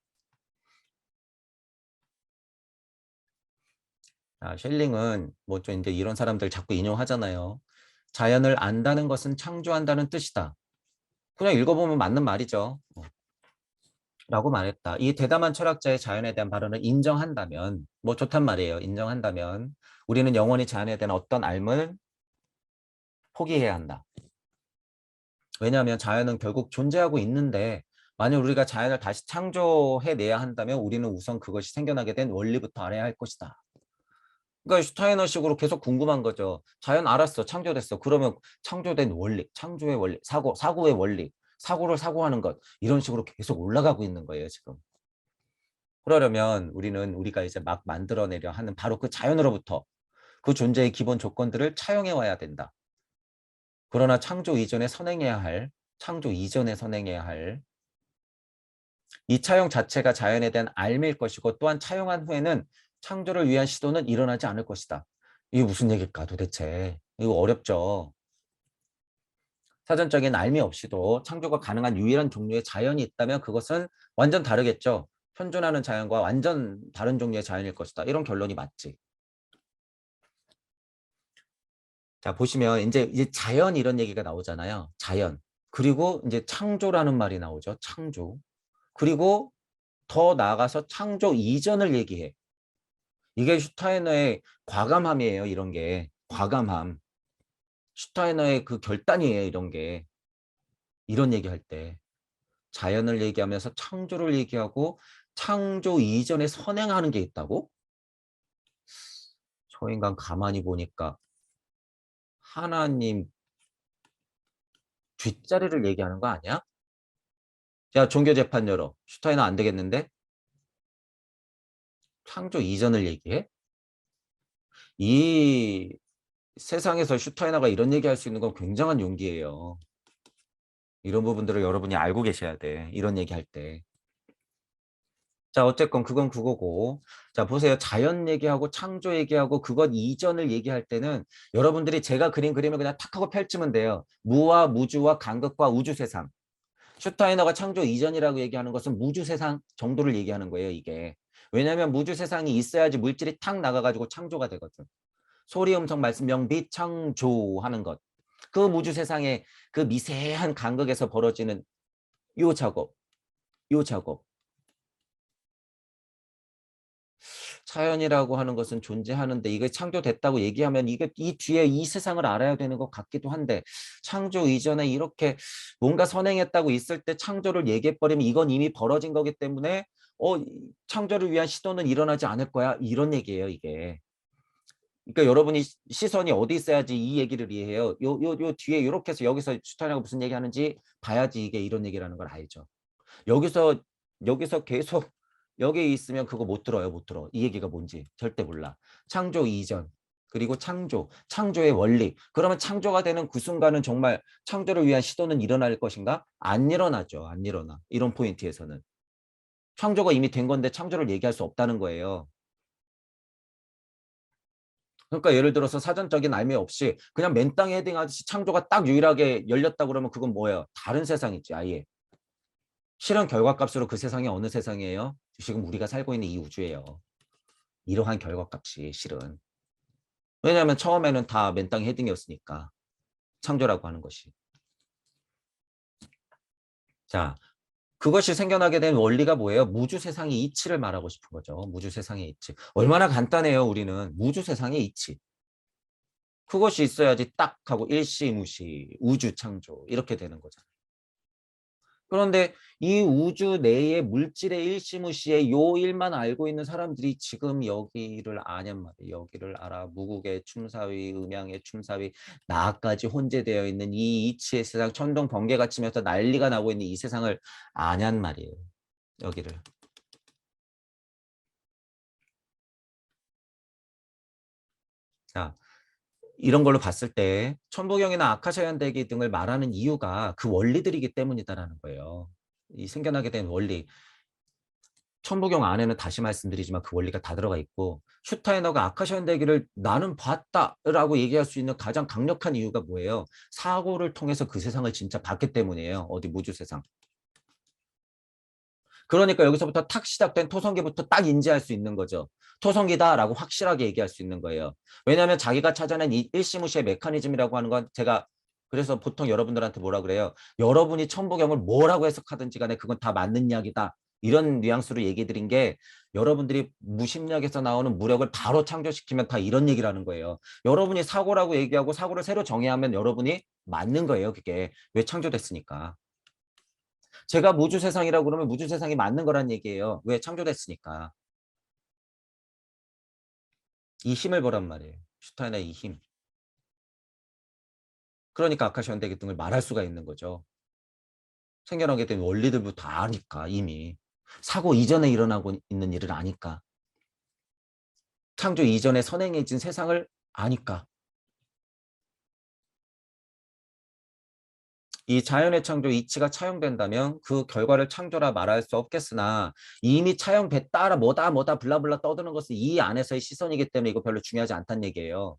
자, 셸링은 뭐 좀 이제 이런 사람들 자꾸 인용하잖아요. 자연을 안다는 것은 창조한다는 뜻이다. 그냥 읽어보면 맞는 말이죠. 라고 말했다. 이 대담한 철학자의 자연에 대한 발언을 인정한다면 뭐 좋단 말이에요. 인정한다면 우리는 영원히 자연에 대한 어떤 알을 포기해야 한다. 왜냐하면 자연은 결국 존재하고 있는데 만약 우리가 자연을 다시 창조해내야 한다면 우리는 우선 그것이 생겨나게 된 원리부터 알아야 할 것이다. 그러니까 슈타이너식으로 계속 궁금한 거죠. 자연 알았어. 창조됐어. 그러면 창조된 원리, 창조의 원리, 사고의 원리, 사고를 사고하는 것 이런 식으로 계속 올라가고 있는 거예요, 지금. 그러려면 우리가 이제 막 만들어내려 하는 바로 그 자연으로부터 그 존재의 기본 조건들을 차용해 와야 된다. 그러나 창조 이전에 선행해야 할 이 차용 자체가 자연에 대한 알미일 것이고 또한 차용한 후에는 창조를 위한 시도는 일어나지 않을 것이다. 이게 무슨 얘기일까 도대체. 이거 어렵죠. 사전적인 알미 없이도 창조가 가능한 유일한 종류의 자연이 있다면 그것은 완전 다르겠죠. 현존하는 자연과 완전 다른 종류의 자연일 것이다. 이런 결론이 맞지. 자, 보시면 이제 자연 이런 얘기가 나오잖아요. 자연. 그리고 이제 창조라는 말이 나오죠. 창조. 그리고 더 나아가서 창조 이전을 얘기해. 이게 슈타이너의 과감함이에요. 이런 게. 과감함. 슈타이너의 그 결단이에요. 이런 게. 이런 얘기할 때. 자연을 얘기하면서 창조를 얘기하고 창조 이전에 선행하는 게 있다고? 저 인간 가만히 보니까 하나님 뒷자리를 얘기하는 거 아니야? 야, 종교재판 열어. 슈타이너 안 되겠는데? 창조 이전을 얘기해? 이 세상에서 슈타이너가 이런 얘기할 수 있는 건 굉장한 용기예요. 이런 부분들을 여러분이 알고 계셔야 돼. 이런 얘기할 때. 자, 어쨌건 그건 그거고. 자, 보세요. 자연 얘기하고 창조 얘기하고 그것 이전을 얘기할 때는 여러분들이 제가 그린 그림을 그냥 탁 하고 펼치면 돼요. 무와 무주와 간극과 우주 세상. 슈타이너가 창조 이전이라고 얘기하는 것은 무주 세상 정도를 얘기하는 거예요, 이게. 왜냐하면 무주 세상이 있어야지 물질이 탁 나가가지고 창조가 되거든. 소리, 음성, 말씀, 명비, 창조하는 것. 그 무주 세상의 그 미세한 간극에서 벌어지는 요 작업, 요 작업. 자연이라고 하는 것은 존재하는데 이게 창조됐다고 얘기하면 이게 이 뒤에 이 세상을 알아야 되는 것 같기도 한데 창조 이전에 이렇게 뭔가 선행했다고 있을 때 창조를 얘기해버리면 이건 이미 벌어진 거기 때문에 창조를 위한 시도는 일어나지 않을 거야. 이런 얘기예요, 이게. 그러니까 여러분이 시선이 어디 있어야지 이 얘기를 이해해요. 요 뒤에 이렇게 해서 여기서 슈타인하고 무슨 얘기하는지 봐야지 이게 이런 얘기라는 걸 알죠. 여기서 계속 여기 있으면 그거 못 들어요. 못 들어. 이 얘기가 뭔지 절대 몰라. 창조 이전 그리고 창조의 원리. 그러면 창조가 되는 그 순간은 정말 창조를 위한 시도는 일어날 것인가? 안 일어나죠. 안 일어나. 이런 포인트에서는. 창조가 이미 된 건데 창조를 얘기할 수 없다는 거예요. 그러니까 예를 들어서 사전적인 알미 없이 그냥 맨 땅에 헤딩하듯이 창조가 딱 유일하게 열렸다 그러면 그건 뭐예요? 다른 세상이지 아예. 실현 결과값으로 그 세상이 어느 세상이에요? 지금 우리가 살고 있는 이 우주예요. 이러한 결과값이 실은. 왜냐하면 처음에는 다 맨땅 헤딩이었으니까. 창조라고 하는 것이. 자, 그것이 생겨나게 된 원리가 뭐예요? 무주 세상의 이치를 말하고 싶은 거죠. 무주 세상의 이치. 얼마나 간단해요, 우리는. 무주 세상의 이치. 그것이 있어야지 딱 하고 일시무시, 우주 창조 이렇게 되는 거잖아요. 그런데 이 우주 내의 물질의 일시무시의 요 일만 알고 있는 사람들이 지금 여기를 아냔 말이에요. 여기를 알아. 무국의 춤사위, 음양의 춤사위, 나까지 혼재되어 있는 이 이치의 세상, 천둥 번개가 치면서 난리가 나고 있는 이 세상을 아냔 말이에요. 여기를. 자, 이런 걸로 봤을 때 천부경이나 아카샤현대기 등을 말하는 이유가 그 원리들이기 때문이다라는 거예요. 이 생겨나게 된 원리. 천부경 안에는 다시 말씀드리지만 그 원리가 다 들어가 있고 슈타이너가 아카시안대기를 나는 봤다라고 얘기할 수 있는 가장 강력한 이유가 뭐예요? 사고를 통해서 그 세상을 진짜 봤기 때문이에요. 어디 무주 세상. 그러니까 여기서부터 탁 시작된 토성기부터 딱 인지할 수 있는 거죠. 토성기다라고 확실하게 얘기할 수 있는 거예요. 왜냐하면 자기가 찾아낸 이 일시무시의 메커니즘이라고 하는 건 제가 그래서 보통 여러분들한테 뭐라 그래요? 여러분이 천부경을 뭐라고 해석하든지 간에 그건 다 맞는 이야기다. 이런 뉘앙스로 얘기 드린 게 여러분들이 무심력에서 나오는 무력을 바로 창조시키면 다 이런 얘기를 하는 거예요. 여러분이 사고라고 얘기하고 사고를 새로 정의하면 여러분이 맞는 거예요. 그게 왜 창조됐으니까. 제가 무주 세상이라고 그러면 무주 세상이 맞는 거란 얘기예요. 왜 창조됐으니까. 이 힘을 보란 말이에요. 슈타인의 이 힘. 그러니까 아카시아 현대기 등을 말할 수가 있는 거죠. 생겨나게 된 원리들부터 아니까 이미. 사고 이전에 일어나고 있는 일을 아니까. 창조 이전에 선행해진 세상을 아니까. 이 자연의 창조 이치가 차용된다면 그 결과를 창조라 말할 수 없겠으나 이미 차용됐다라 뭐다 블라블라 떠드는 것은 이 안에서의 시선이기 때문에 이거 별로 중요하지 않다는 얘기예요.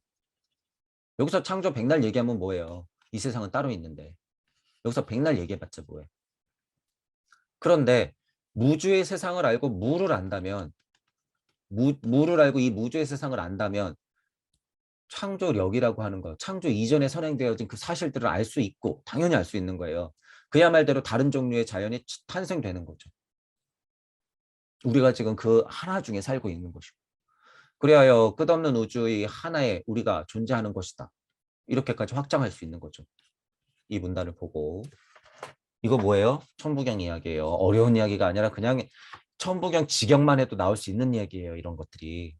여기서 창조 백날 얘기하면 뭐예요? 이 세상은 따로 있는데. 여기서 백날 얘기해봤자 뭐해. 그런데 무주의 세상을 알고 무를 안다면 무를 알고 이 무주의 세상을 안다면 창조력이라고 하는 거, 창조 이전에 선행되어진 그 사실들을 알 수 있고 당연히 알 수 있는 거예요. 그야 말대로 다른 종류의 자연이 탄생되는 거죠. 우리가 지금 그 하나 중에 살고 있는 것이고. 그리하여 끝없는 우주의 하나에 우리가 존재하는 것이다. 이렇게까지 확장할 수 있는 거죠. 이 문단을 보고. 이거 뭐예요? 천부경 이야기예요. 어려운 이야기가 아니라 그냥 천부경 지경만 해도 나올 수 있는 이야기예요. 이런 것들이.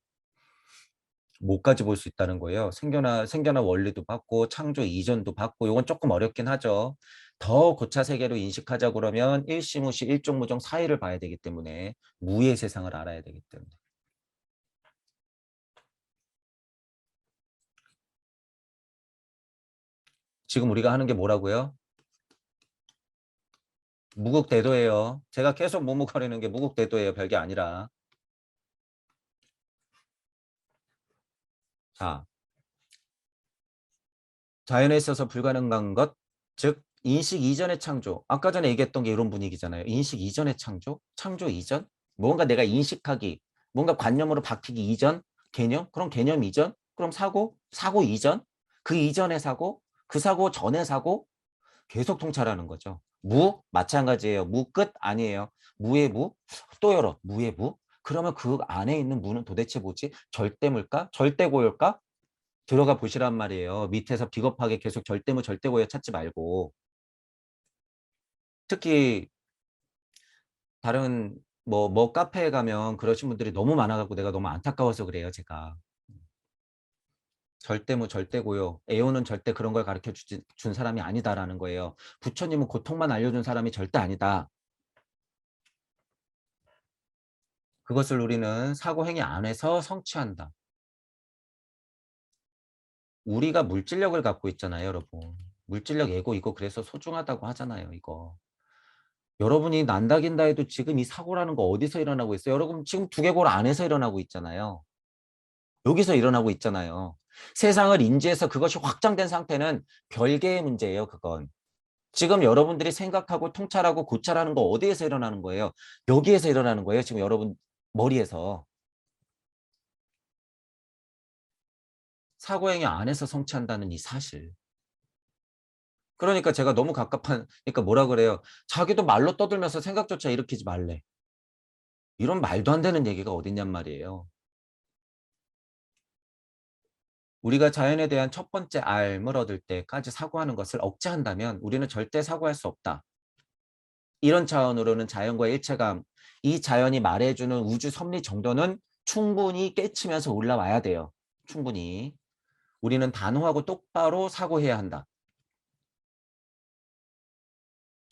뭐까지 볼 수 있다는 거예요. 생겨나 원리도 받고 창조 이전도 받고 이건 조금 어렵긴 하죠. 더 고차 세계로 인식하자 그러면 일시무시 일종무종 사이를 봐야 되기 때문에 무의 세상을 알아야 되기 때문에. 지금 우리가 하는 게 뭐라고요? 무국대도예요. 제가 계속 무묵거리는 게 무국대도예요. 별게 아니라. 자, 자연에 있어서 불가능한 것, 즉 인식 이전의 창조. 아까 전에 얘기했던 게 이런 분위기잖아요. 인식 이전의 창조, 창조 이전, 뭔가 내가 인식하기, 뭔가 관념으로 바뀌기 이전, 개념, 그럼 개념 이전, 그럼 사고, 사고 이전, 그 이전의 사고, 그 사고 전의 사고, 계속 통찰하는 거죠. 무 마찬가지예요. 무 끝 아니에요. 무의 무, 또 열어. 무의 무. 그러면 그 안에 있는 무는 도대체 뭐지? 절대물까? 절대고열까? 들어가 보시란 말이에요. 밑에서 비겁하게 계속 절대무 절대고열 찾지 말고. 특히 다른 뭐 카페에 가면 그러신 분들이 너무 많아갖고 내가 너무 안타까워서 그래요. 제가. 절대무 절대고요. 에오는 절대 그런 걸 가르쳐 준 사람이 아니다라는 거예요. 부처님은 고통만 알려준 사람이 절대 아니다. 그것을 우리는 사고행위 안에서 성취한다. 우리가 물질력을 갖고 있잖아요, 여러분. 물질력 에고 이거 그래서 소중하다고 하잖아요, 이거. 여러분이 난다긴다 해도 지금 이 사고라는 거 어디서 일어나고 있어요? 여러분 지금 두개골 안에서 일어나고 있잖아요. 여기서 일어나고 있잖아요. 세상을 인지해서 그것이 확장된 상태는 별개의 문제예요, 그건. 지금 여러분들이 생각하고 통찰하고 고찰하는 거 어디에서 일어나는 거예요? 여기에서 일어나는 거예요, 지금 여러분 머리에서. 사고행위 안에서 성취한다는 이 사실. 그러니까 제가 너무 갑갑한, 그러니까 뭐라 그래요? 자기도 말로 떠들면서 생각조차 일으키지 말래. 이런 말도 안 되는 얘기가 어딨냔 말이에요. 우리가 자연에 대한 첫 번째 알을 얻을 때까지 사고하는 것을 억제한다면 우리는 절대 사고할 수 없다. 이런 차원으로는 자연과의 일체감, 이 자연이 말해주는 우주 섭리 정도는 충분히 깨치면서 올라와야 돼요. 충분히. 우리는 단호하고 똑바로 사고해야 한다.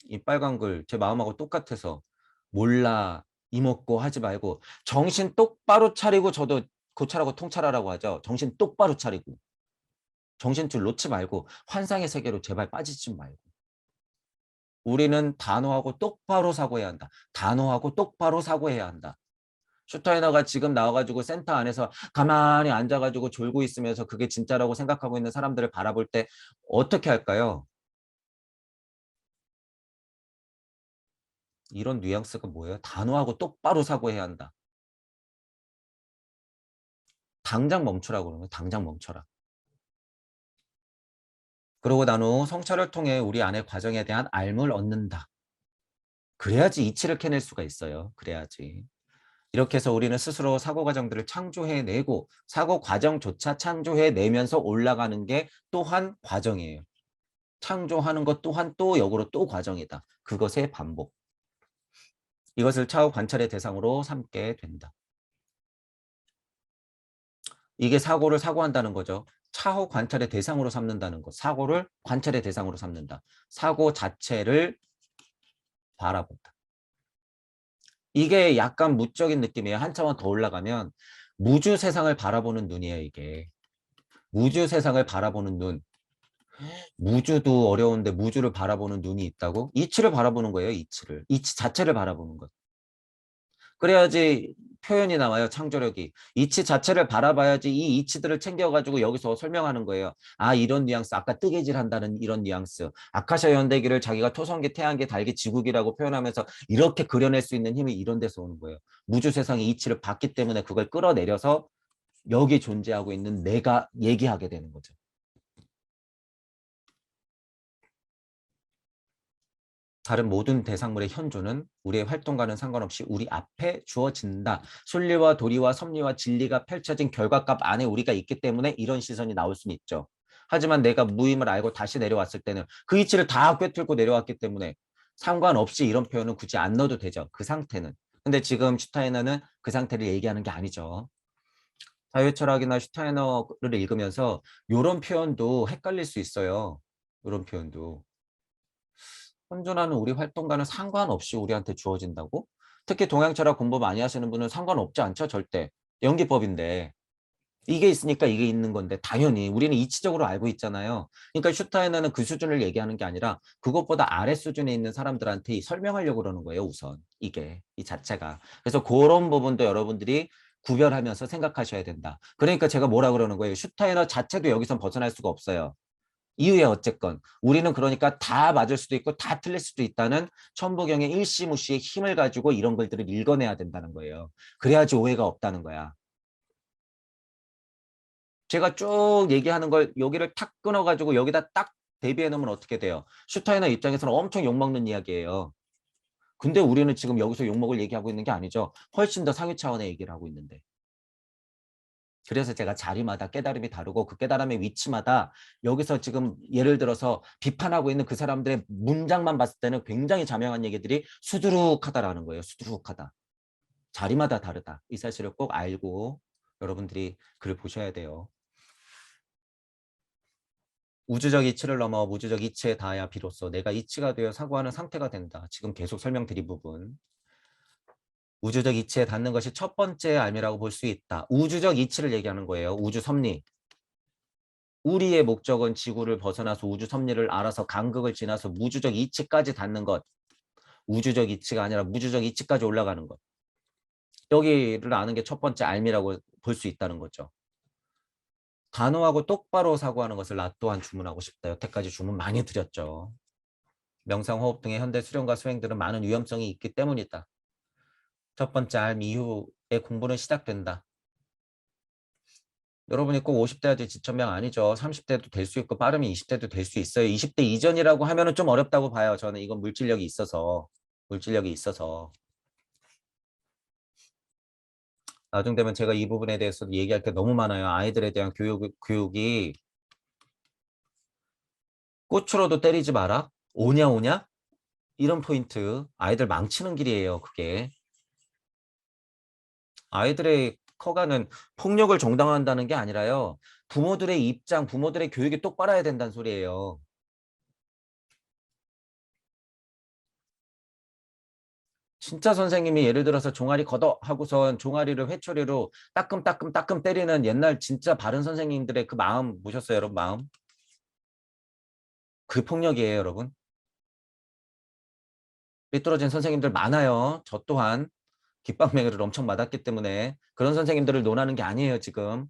이 빨간 글 제 마음하고 똑같아서 몰라 이먹고 하지 말고 정신 똑바로 차리고 저도 고찰하고 통찰하라고 하죠. 정신 똑바로 차리고 정신줄 놓지 말고 환상의 세계로 제발 빠지지 말고 우리는 단호하고 똑바로 사고해야 한다. 단호하고 똑바로 사고해야 한다. 슈타이너가 지금 나와가지고 센터 안에서 가만히 앉아가지고 졸고 있으면서 그게 진짜라고 생각하고 있는 사람들을 바라볼 때 어떻게 할까요? 이런 뉘앙스가 뭐예요? 단호하고 똑바로 사고해야 한다. 당장 멈추라고 그러는 거예요. 당장 멈춰라. 그러고 난 후 성찰을 통해 우리 안의 과정에 대한 알을 얻는다. 그래야지 이치를 캐낼 수가 있어요. 그래야지. 이렇게 해서 우리는 스스로 사고 과정들을 창조해내고 사고 과정조차 창조해내면서 올라가는 게 또한 과정이에요. 창조하는 것 또한 또 역으로 또 과정이다. 그것의 반복. 이것을 차후 관찰의 대상으로 삼게 된다. 이게 사고를 사고한다는 거죠. 차후 관찰의 대상으로 삼는다는 것. 사고를 관찰의 대상으로 삼는다. 사고 자체를 바라본다. 이게 약간 무적인 느낌이에요. 한 차원 더 올라가면 무주 세상을 바라보는 눈이에요. 이게. 무주 세상을 바라보는 눈. 무주도 어려운데 무주를 바라보는 눈이 있다고? 이치를 바라보는 거예요. 이치를. 이치 자체를 바라보는 것. 그래야지 표현이 나와요. 창조력이. 이치 자체를 바라봐야지 이 이치들을 챙겨가지고 여기서 설명하는 거예요. 아 이런 뉘앙스. 아까 뜨개질 한다는 이런 뉘앙스. 아카샤 연대기를 자기가 토성계, 태양계, 달계, 지구기라고 표현하면서 이렇게 그려낼 수 있는 힘이 이런 데서 오는 거예요. 무주 세상의 이치를 봤기 때문에 그걸 끌어내려서 여기 존재하고 있는 내가 얘기하게 되는 거죠. 다른 모든 대상물의 현존은 우리의 활동과는 상관없이 우리 앞에 주어진다. 순리와 도리와 섭리와 진리가 펼쳐진 결과값 안에 우리가 있기 때문에 이런 시선이 나올 수는 있죠. 하지만 내가 무임을 알고 다시 내려왔을 때는 그 이치를 다 꿰뚫고 내려왔기 때문에 상관없이 이런 표현은 굳이 안 넣어도 되죠. 그 상태는. 근데 지금 슈타이너는 그 상태를 얘기하는 게 아니죠. 자유철학이나 슈타이너를 읽으면서 이런 표현도 헷갈릴 수 있어요. 이런 표현도. 현존하는 우리 활동과는 상관없이 우리한테 주어진다고? 특히 동양철학 공부 많이 하시는 분은 상관없지 않죠, 절대. 연기법인데. 이게 있으니까 이게 있는 건데 당연히 우리는 이치적으로 알고 있잖아요. 그러니까 슈타이너는 그 수준을 얘기하는 게 아니라 그것보다 아래 수준에 있는 사람들한테 설명하려고 그러는 거예요. 우선 이게 이 자체가. 그래서 그런 부분도 여러분들이 구별하면서 생각하셔야 된다. 그러니까 제가 뭐라 그러는 거예요. 슈타이너 자체도 여기선 벗어날 수가 없어요. 이유에 어쨌건 우리는 그러니까 다 맞을 수도 있고 다 틀릴 수도 있다는 천부경의 일시무시의 힘을 가지고 이런 글들을 읽어내야 된다는 거예요. 그래야지 오해가 없다는 거야. 제가 쭉 얘기하는 걸 여기를 탁 끊어가지고 여기다 딱 대비해 놓으면 어떻게 돼요? 슈타이너 입장에서는 엄청 욕먹는 이야기예요. 근데 우리는 지금 여기서 욕먹을 얘기하고 있는 게 아니죠. 훨씬 더 상위 차원의 얘기를 하고 있는데. 그래서 제가 자리마다 깨달음이 다르고 그 깨달음의 위치마다 여기서 지금 예를 들어서 비판하고 있는 그 사람들의 문장만 봤을 때는 굉장히 자명한 얘기들이 수두룩하다라는 거예요. 수두룩하다. 자리마다 다르다. 이 사실을 꼭 알고 여러분들이 글을 보셔야 돼요. 우주적 이치를 넘어 무주적 이치에 닿아야 비로소 내가 이치가 되어 사고하는 상태가 된다. 지금 계속 설명드린 부분. 우주적 이치에 닿는 것이 첫 번째 알미라고 볼 수 있다. 우주적 이치를 얘기하는 거예요. 우주 섭리. 우리의 목적은 지구를 벗어나서 우주 섭리를 알아서 간극을 지나서 무주적 이치까지 닿는 것. 우주적 이치가 아니라 무주적 이치까지 올라가는 것. 여기를 아는 게 첫 번째 알미라고 볼 수 있다는 거죠. 단호하고 똑바로 사고하는 것을 나 또한 주문하고 싶다. 여태까지 주문 많이 드렸죠. 명상, 호흡 등의 현대 수련과 수행들은 많은 위험성이 있기 때문이다. 첫 번째 알 이후에 공부는 시작된다. 여러분이 꼭 50대야지 지천명 아니죠. 30대도 될 수 있고 빠르면 20대도 될 수 있어요. 20대 이전이라고 하면은 좀 어렵다고 봐요. 저는 이건 물질력이 있어서. 나중 되면 제가 이 부분에 대해서 얘기할 게 너무 많아요. 아이들에 대한 교육이 꽃으로도 때리지 마라. 오냐 오냐? 이런 포인트. 아이들 망치는 길이에요. 그게. 아이들의 커가는 폭력을 정당화한다는 게 아니라요. 부모들의 입장, 부모들의 교육이 똑바로 해야 된다는 소리예요. 진짜 선생님이 예를 들어서 종아리 걷어 하고선 종아리를 회초리로 따끔따끔 때리는 옛날 진짜 바른 선생님들의 그 마음 보셨어요, 여러분? 마음? 그 폭력이에요, 여러분. 삐뚤어진 선생님들 많아요. 저 또한 깃방맹이를 엄청 맞았기 때문에 그런 선생님들을 논하는 게 아니에요, 지금.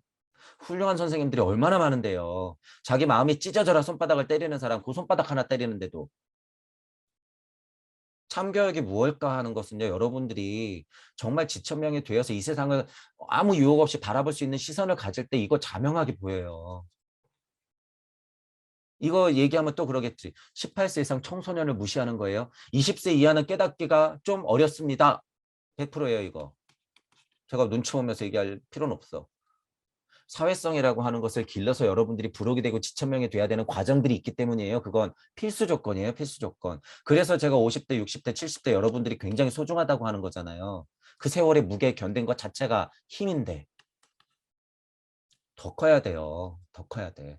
훌륭한 선생님들이 얼마나 많은데요. 자기 마음이 찢어져라 손바닥을 때리는 사람, 그 손바닥 하나 때리는데도. 참교육이 무엇일까 하는 것은요. 여러분들이 정말 지천명이 되어서 이 세상을 아무 유혹 없이 바라볼 수 있는 시선을 가질 때 이거 자명하게 보여요. 이거 얘기하면 또 그러겠지. 18세 이상 청소년을 무시하는 거예요. 20세 이하는 깨닫기가 좀 어렵습니다. 100%예요 이거. 제가 눈치 보면서 얘기할 필요는 없어. 사회성이라고 하는 것을 길러서 여러분들이 부록이 되고 지천명이 돼야 되는 과정들이 있기 때문이에요. 그건 필수 조건이에요. 필수 조건. 그래서 제가 50대, 60대, 70대 여러분들이 굉장히 소중하다고 하는 거잖아요. 그 세월의 무게 견딘 것 자체가 힘인데 더 커야 돼요. 더 커야 돼.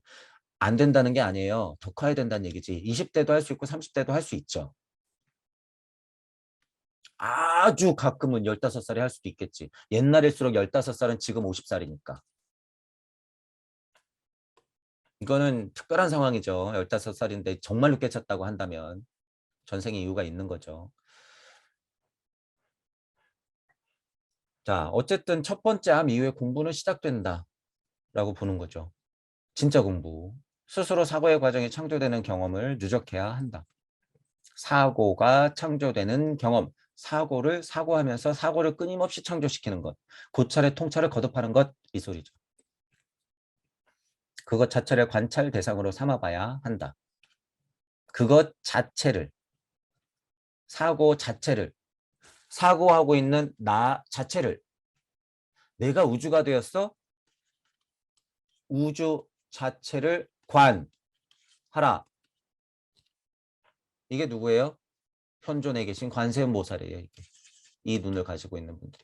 안 된다는 게 아니에요. 더 커야 된다는 얘기지. 20대도 할 수 있고 30대도 할 수 있죠. 아주 가끔은 15살이 할 수도 있겠지. 옛날일수록 15살은 지금 50살이니까. 이거는 특별한 상황이죠. 15살인데 정말로 깨쳤다고 한다면 전생의 이유가 있는 거죠. 자, 어쨌든 첫 번째 암 이후에 공부는 시작된다 라고 보는 거죠. 진짜 공부. 스스로 사고의 과정이 창조되는 경험을 누적해야 한다. 사고가 창조되는 경험. 사고를 사고하면서 사고를 끊임없이 창조시키는 것. 고찰의 통찰을 거듭하는 것. 이 소리죠. 그것 자체를 관찰 대상으로 삼아봐야 한다. 그것 자체를, 사고 자체를, 사고하고 있는 나 자체를 내가 우주가 되었어? 우주 자체를 관하라. 이게 누구예요? 현존에 계신 관세음보살이에요. 이게. 이 눈을 가지고 있는 분들.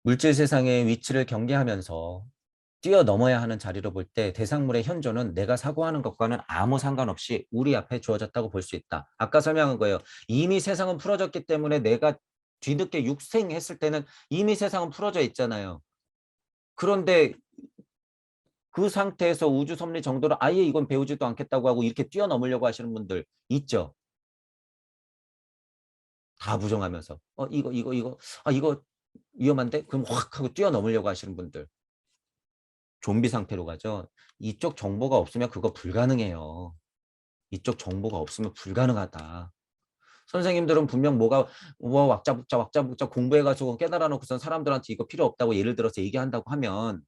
물질 세상의 위치를 경계하면서 뛰어넘어야 하는 자리로 볼 때 대상물의 현존은 내가 사고하는 것과는 아무 상관없이 우리 앞에 주어졌다고 볼 수 있다. 아까 설명한 거예요. 이미 세상은 풀어졌기 때문에 내가 뒤늦게 육생했을 때는 이미 세상은 풀어져 있잖아요. 그런데 그 상태에서 우주 섭리 정도로 아예 이건 배우지도 않겠다고 하고 이렇게 뛰어넘으려고 하시는 분들 있죠. 다 부정하면서 이거 위험한데? 그럼 확 하고 뛰어넘으려고 하시는 분들. 좀비 상태로 가죠. 이쪽 정보가 없으면 그거 불가능해요. 이쪽 정보가 없으면 불가능하다. 선생님들은 분명 뭐 왁자북자 공부해가지고 깨달아 놓고선 사람들한테 이거 필요 없다고 예를 들어서 얘기한다고 하면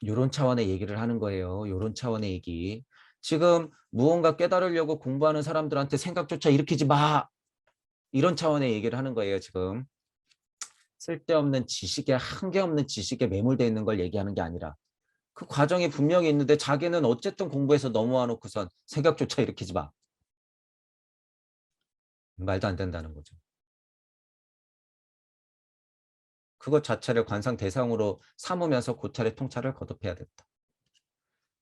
요런 차원의 얘기를 하는 거예요. 요런 차원의 얘기. 지금 무언가 깨달으려고 공부하는 사람들한테 생각조차 일으키지 마. 이런 차원의 얘기를 하는 거예요, 지금. 쓸데없는 지식에 한계 없는 지식에 매몰되어 있는 걸 얘기하는 게 아니라 그 과정이 분명히 있는데 자기는 어쨌든 공부해서 넘어와 놓고선 생각조차 일으키지 마. 말도 안 된다는 거죠. 그것 자체를 관상 대상으로 삼으면서 고찰의 통찰을 거듭해야 된다.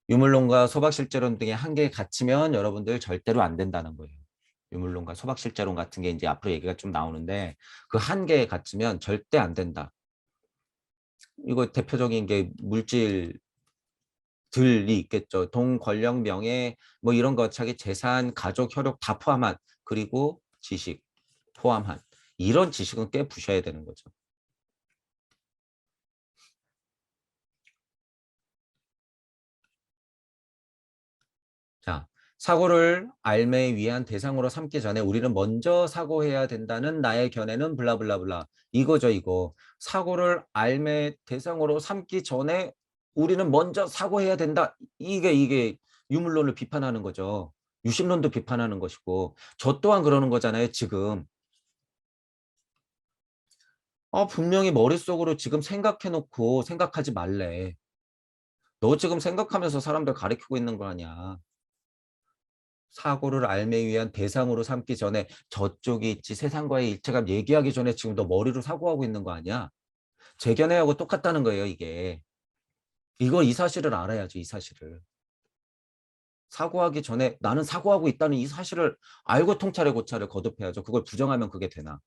유물론과 소박실제론 등의 한계에 갇히면 여러분들 절대로 안 된다는 거예요. 유물론과 소박실제론 같은 게 이제 앞으로 얘기가 좀 나오는데 그 한계에 갇히면 절대 안 된다. 이거 대표적인 게 물질들이 있겠죠. 돈, 권력, 명예 뭐 이런 거 자기 재산, 가족, 혈육 다 포함한 그리고 지식 포함한 이런 지식은 깨부셔야 되는 거죠. 자, 사고를 알매에 위한 대상으로 삼기 전에 우리는 먼저 사고해야 된다는 나의 견해는 블라블라블라. 이거죠, 이거. 사고를 알매 대상으로 삼기 전에 우리는 먼저 사고해야 된다. 이게 유물론을 비판하는 거죠. 유심론도 비판하는 것이고 저 또한 그러는 거잖아요, 지금. 분명히 머릿속으로 지금 생각해놓고 생각하지 말래. 너 지금 생각하면서 사람들 가리키고 있는 거 아니야. 사고를 알기 위한 대상으로 삼기 전에 저쪽이 있지 세상과의 일체감 얘기하기 전에 지금 너 머리로 사고하고 있는 거 아니야? 제 견해하고 똑같다는 거예요, 이게. 이 사실을 알아야죠, 이 사실을. 사고하기 전에 나는 사고하고 있다는 이 사실을 알고 통찰의 고찰을 거듭해야죠. 그걸 부정하면 그게 되나.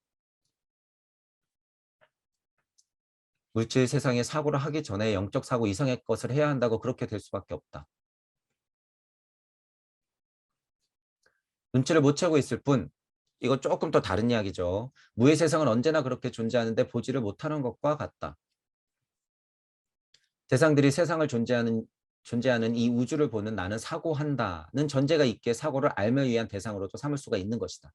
물질 세상에 사고를 하기 전에 영적 사고 이상의 것을 해야 한다고 그렇게 될 수밖에 없다. 눈치를 못 채고 있을 뿐 이거 조금 더 다른 이야기죠. 무의 세상은 언제나 그렇게 존재하는데 보지를 못하는 것과 같다. 대상들이 세상을 존재하는 이 우주를 보는 나는 사고한다는 전제가 있기에 사고를 알며 위한 대상으로도 삼을 수가 있는 것이다.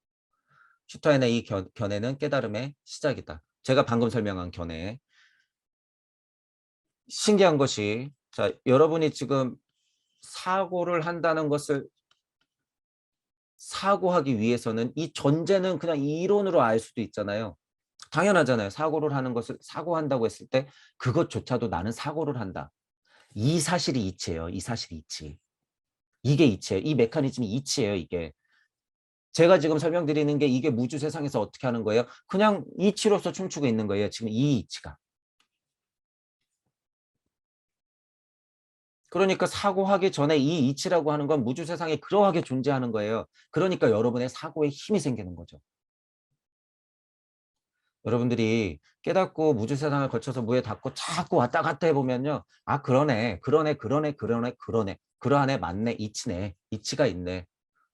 슈타인의 이 견해는 깨달음의 시작이다. 제가 방금 설명한 견해. 신기한 것이 자, 여러분이 지금 사고를 한다는 것을 사고하기 위해서는 이 전제는 그냥 이론으로 알 수도 있잖아요. 당연하잖아요. 사고를 하는 것을 사고한다고 했을 때 그것조차도 나는 사고를 한다. 이 사실이 이치예요. 이 사실이 이치. 이게 이치예요. 이 메커니즘이 이치예요. 이게. 제가 지금 설명드리는 게 이게 무주 세상에서 어떻게 하는 거예요? 그냥 이치로서 춤추고 있는 거예요. 지금 이 이치가. 그러니까 사고하기 전에 이 이치라고 하는 건 무주 세상에 그러하게 존재하는 거예요. 그러니까 여러분의 사고에 힘이 생기는 거죠. 여러분들이 깨닫고 무주 세상을 거쳐서 무에 닿고 자꾸 왔다 갔다 해보면요. 아, 그러네. 그러하네, 맞네, 이치네. 이치가 있네.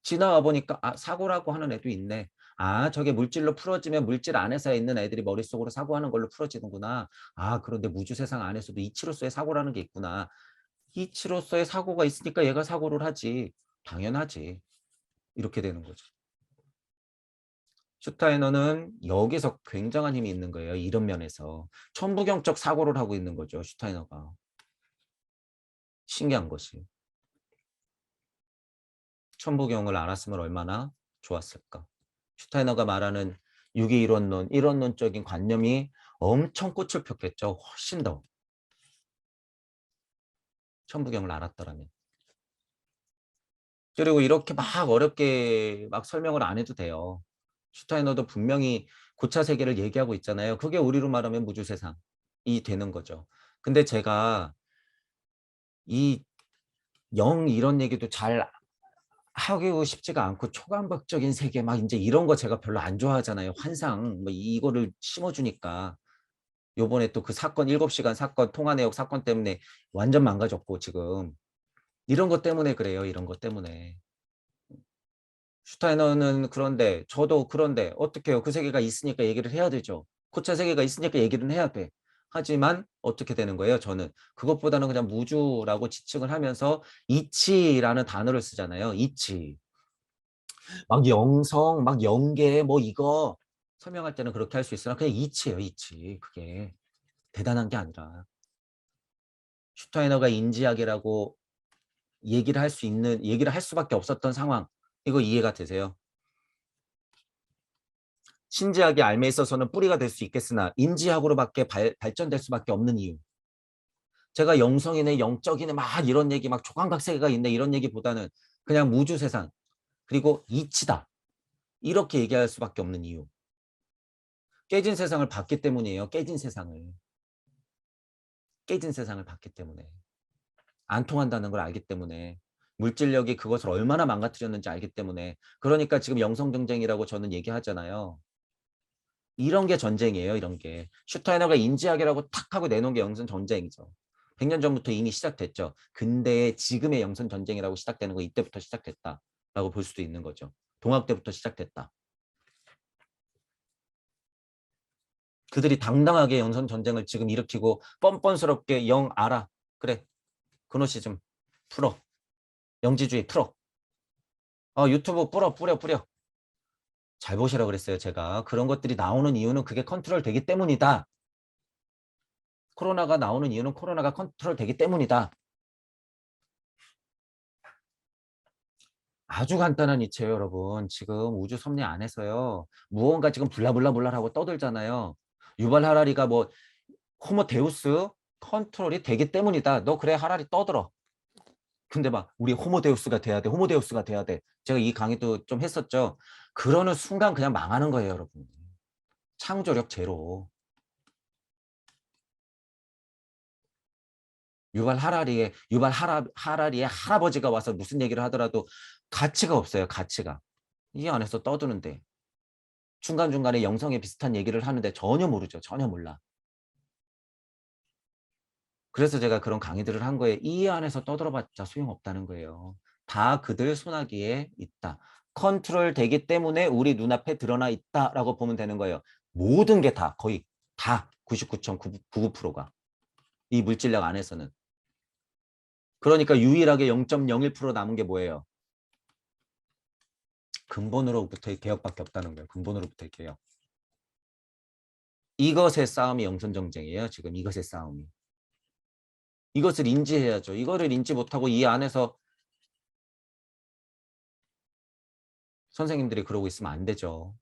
지나와 보니까 아, 사고라고 하는 애도 있네. 아, 저게 물질로 풀어지면 물질 안에서 있는 애들이 머릿속으로 사고하는 걸로 풀어지는구나. 아, 그런데 무주 세상 안에서도 이치로서의 사고라는 게 있구나. 이치로서의 사고가 있으니까 얘가 사고를 하지. 당연하지. 이렇게 되는 거죠. 슈타이너는 여기서 굉장한 힘이 있는 거예요. 이런 면에서. 천부경적 사고를 하고 있는 거죠. 슈타이너가. 신기한 것이. 천부경을 알았으면 얼마나 좋았을까. 슈타이너가 말하는 유기이론론, 이론론적인 관념이 엄청 꽃을 폈겠죠. 훨씬 더. 천부경을 알았더라면. 그리고 이렇게 막 어렵게 막 설명을 안 해도 돼요. 슈타이너도 분명히 고차 세계를 얘기하고 있잖아요. 그게 우리로 말하면 무주세상이 되는 거죠. 근데 제가 이 영 이런 얘기도 잘 하고 싶지가 않고 초강박적인 세계 막 이제 이런 거 제가 별로 안 좋아하잖아요. 환상 뭐 이거를 심어주니까. 요번에 또 그 사건 7시간 사건 통화 내역 사건 때문에 완전 망가졌고 지금. 이런 것 때문에 그래요. 이런 것 때문에. 슈타이너는 그런데 저도 그런데 어떻게 해요. 그 세계가 있으니까 얘기를 해야 되죠. 고차 세계가 있으니까 얘기는 해야 돼. 하지만 어떻게 되는 거예요. 저는 그것보다는 그냥 무주라고 지칭을 하면서 이치라는 단어를 쓰잖아요. 이치. 막 영성, 막 영계 뭐 이거 설명할 때는 그렇게 할 수 있으나 그냥 이치예요. 이치. 그게 대단한 게 아니라 슈타이너가 인지학이라고 얘기를 할 수밖에 없었던 상황. 이거 이해가 되세요? 신지학이 알에 있어서는 뿌리가 될 수 있겠으나 인지학으로밖에 발전될 수밖에 없는 이유. 제가 영성이네 영적이네 막 이런 얘기 막 조각각 세계가 있네 이런 얘기보다는 그냥 무주 세상 그리고 이치다 이렇게 얘기할 수밖에 없는 이유. 깨진 세상을 봤기 때문이에요. 깨진 세상을. 깨진 세상을 봤기 때문에. 안 통한다는 걸 알기 때문에. 물질력이 그것을 얼마나 망가뜨렸는지 알기 때문에. 그러니까 지금 영성전쟁이라고 저는 얘기하잖아요. 이런 게 전쟁이에요. 이런 게. 슈타이너가 인지학이라고 탁 하고 내놓은 게 영성전쟁이죠. 100년 전부터 이미 시작됐죠. 근데 지금의 영성전쟁이라고 시작되는 거 이때부터 시작됐다라고 볼 수도 있는 거죠. 동학 때부터 시작됐다. 그들이 당당하게 영성전쟁을 지금 일으키고 뻔뻔스럽게 영 알아. 그래. 그노시즘 풀어. 영지주의 풀어. 유튜브 뿌려. 잘 보시라고 그랬어요. 제가. 그런 것들이 나오는 이유는 그게 컨트롤 되기 때문이다. 코로나가 나오는 이유는 코로나가 컨트롤 되기 때문이다. 아주 간단한 이치예요, 여러분. 지금 우주 섭리 안에서요. 무언가 지금 블라블라블라하고 떠들잖아요. 유발 하라리가 뭐 호모데우스 컨트롤이 되기 때문이다. 너 그래 하라리 떠들어. 근데 막 우리 호모데우스가 돼야 돼. 호모데우스가 돼야 돼. 제가 이 강의도 좀 했었죠. 그러는 순간 그냥 망하는 거예요, 여러분. 창조력 제로. 유발 하라리의 할아버지가 와서 무슨 얘기를 하더라도 가치가 없어요. 가치가. 이 안에서 떠드는데 중간중간에 영성에 비슷한 얘기를 하는데 전혀 모르죠. 전혀 몰라. 그래서 제가 그런 강의들을 한 거예요. 이 안에서 떠들어봤자 소용없다는 거예요. 다 그들 손아귀에 있다. 컨트롤 되기 때문에 우리 눈앞에 드러나 있다라고 보면 되는 거예요. 모든 게 다 거의 다 99.99%가 이 물질력 안에서는. 그러니까 유일하게 0.01% 남은 게 뭐예요? 근본으로부터의 개혁밖에 없다는 거예요. 근본으로부터의 개혁. 이것의 싸움이 영선정쟁이에요. 지금 이것의 싸움이. 이것을 인지해야죠. 이거를 인지 못하고 이 안에서 선생님들이 그러고 있으면 안 되죠.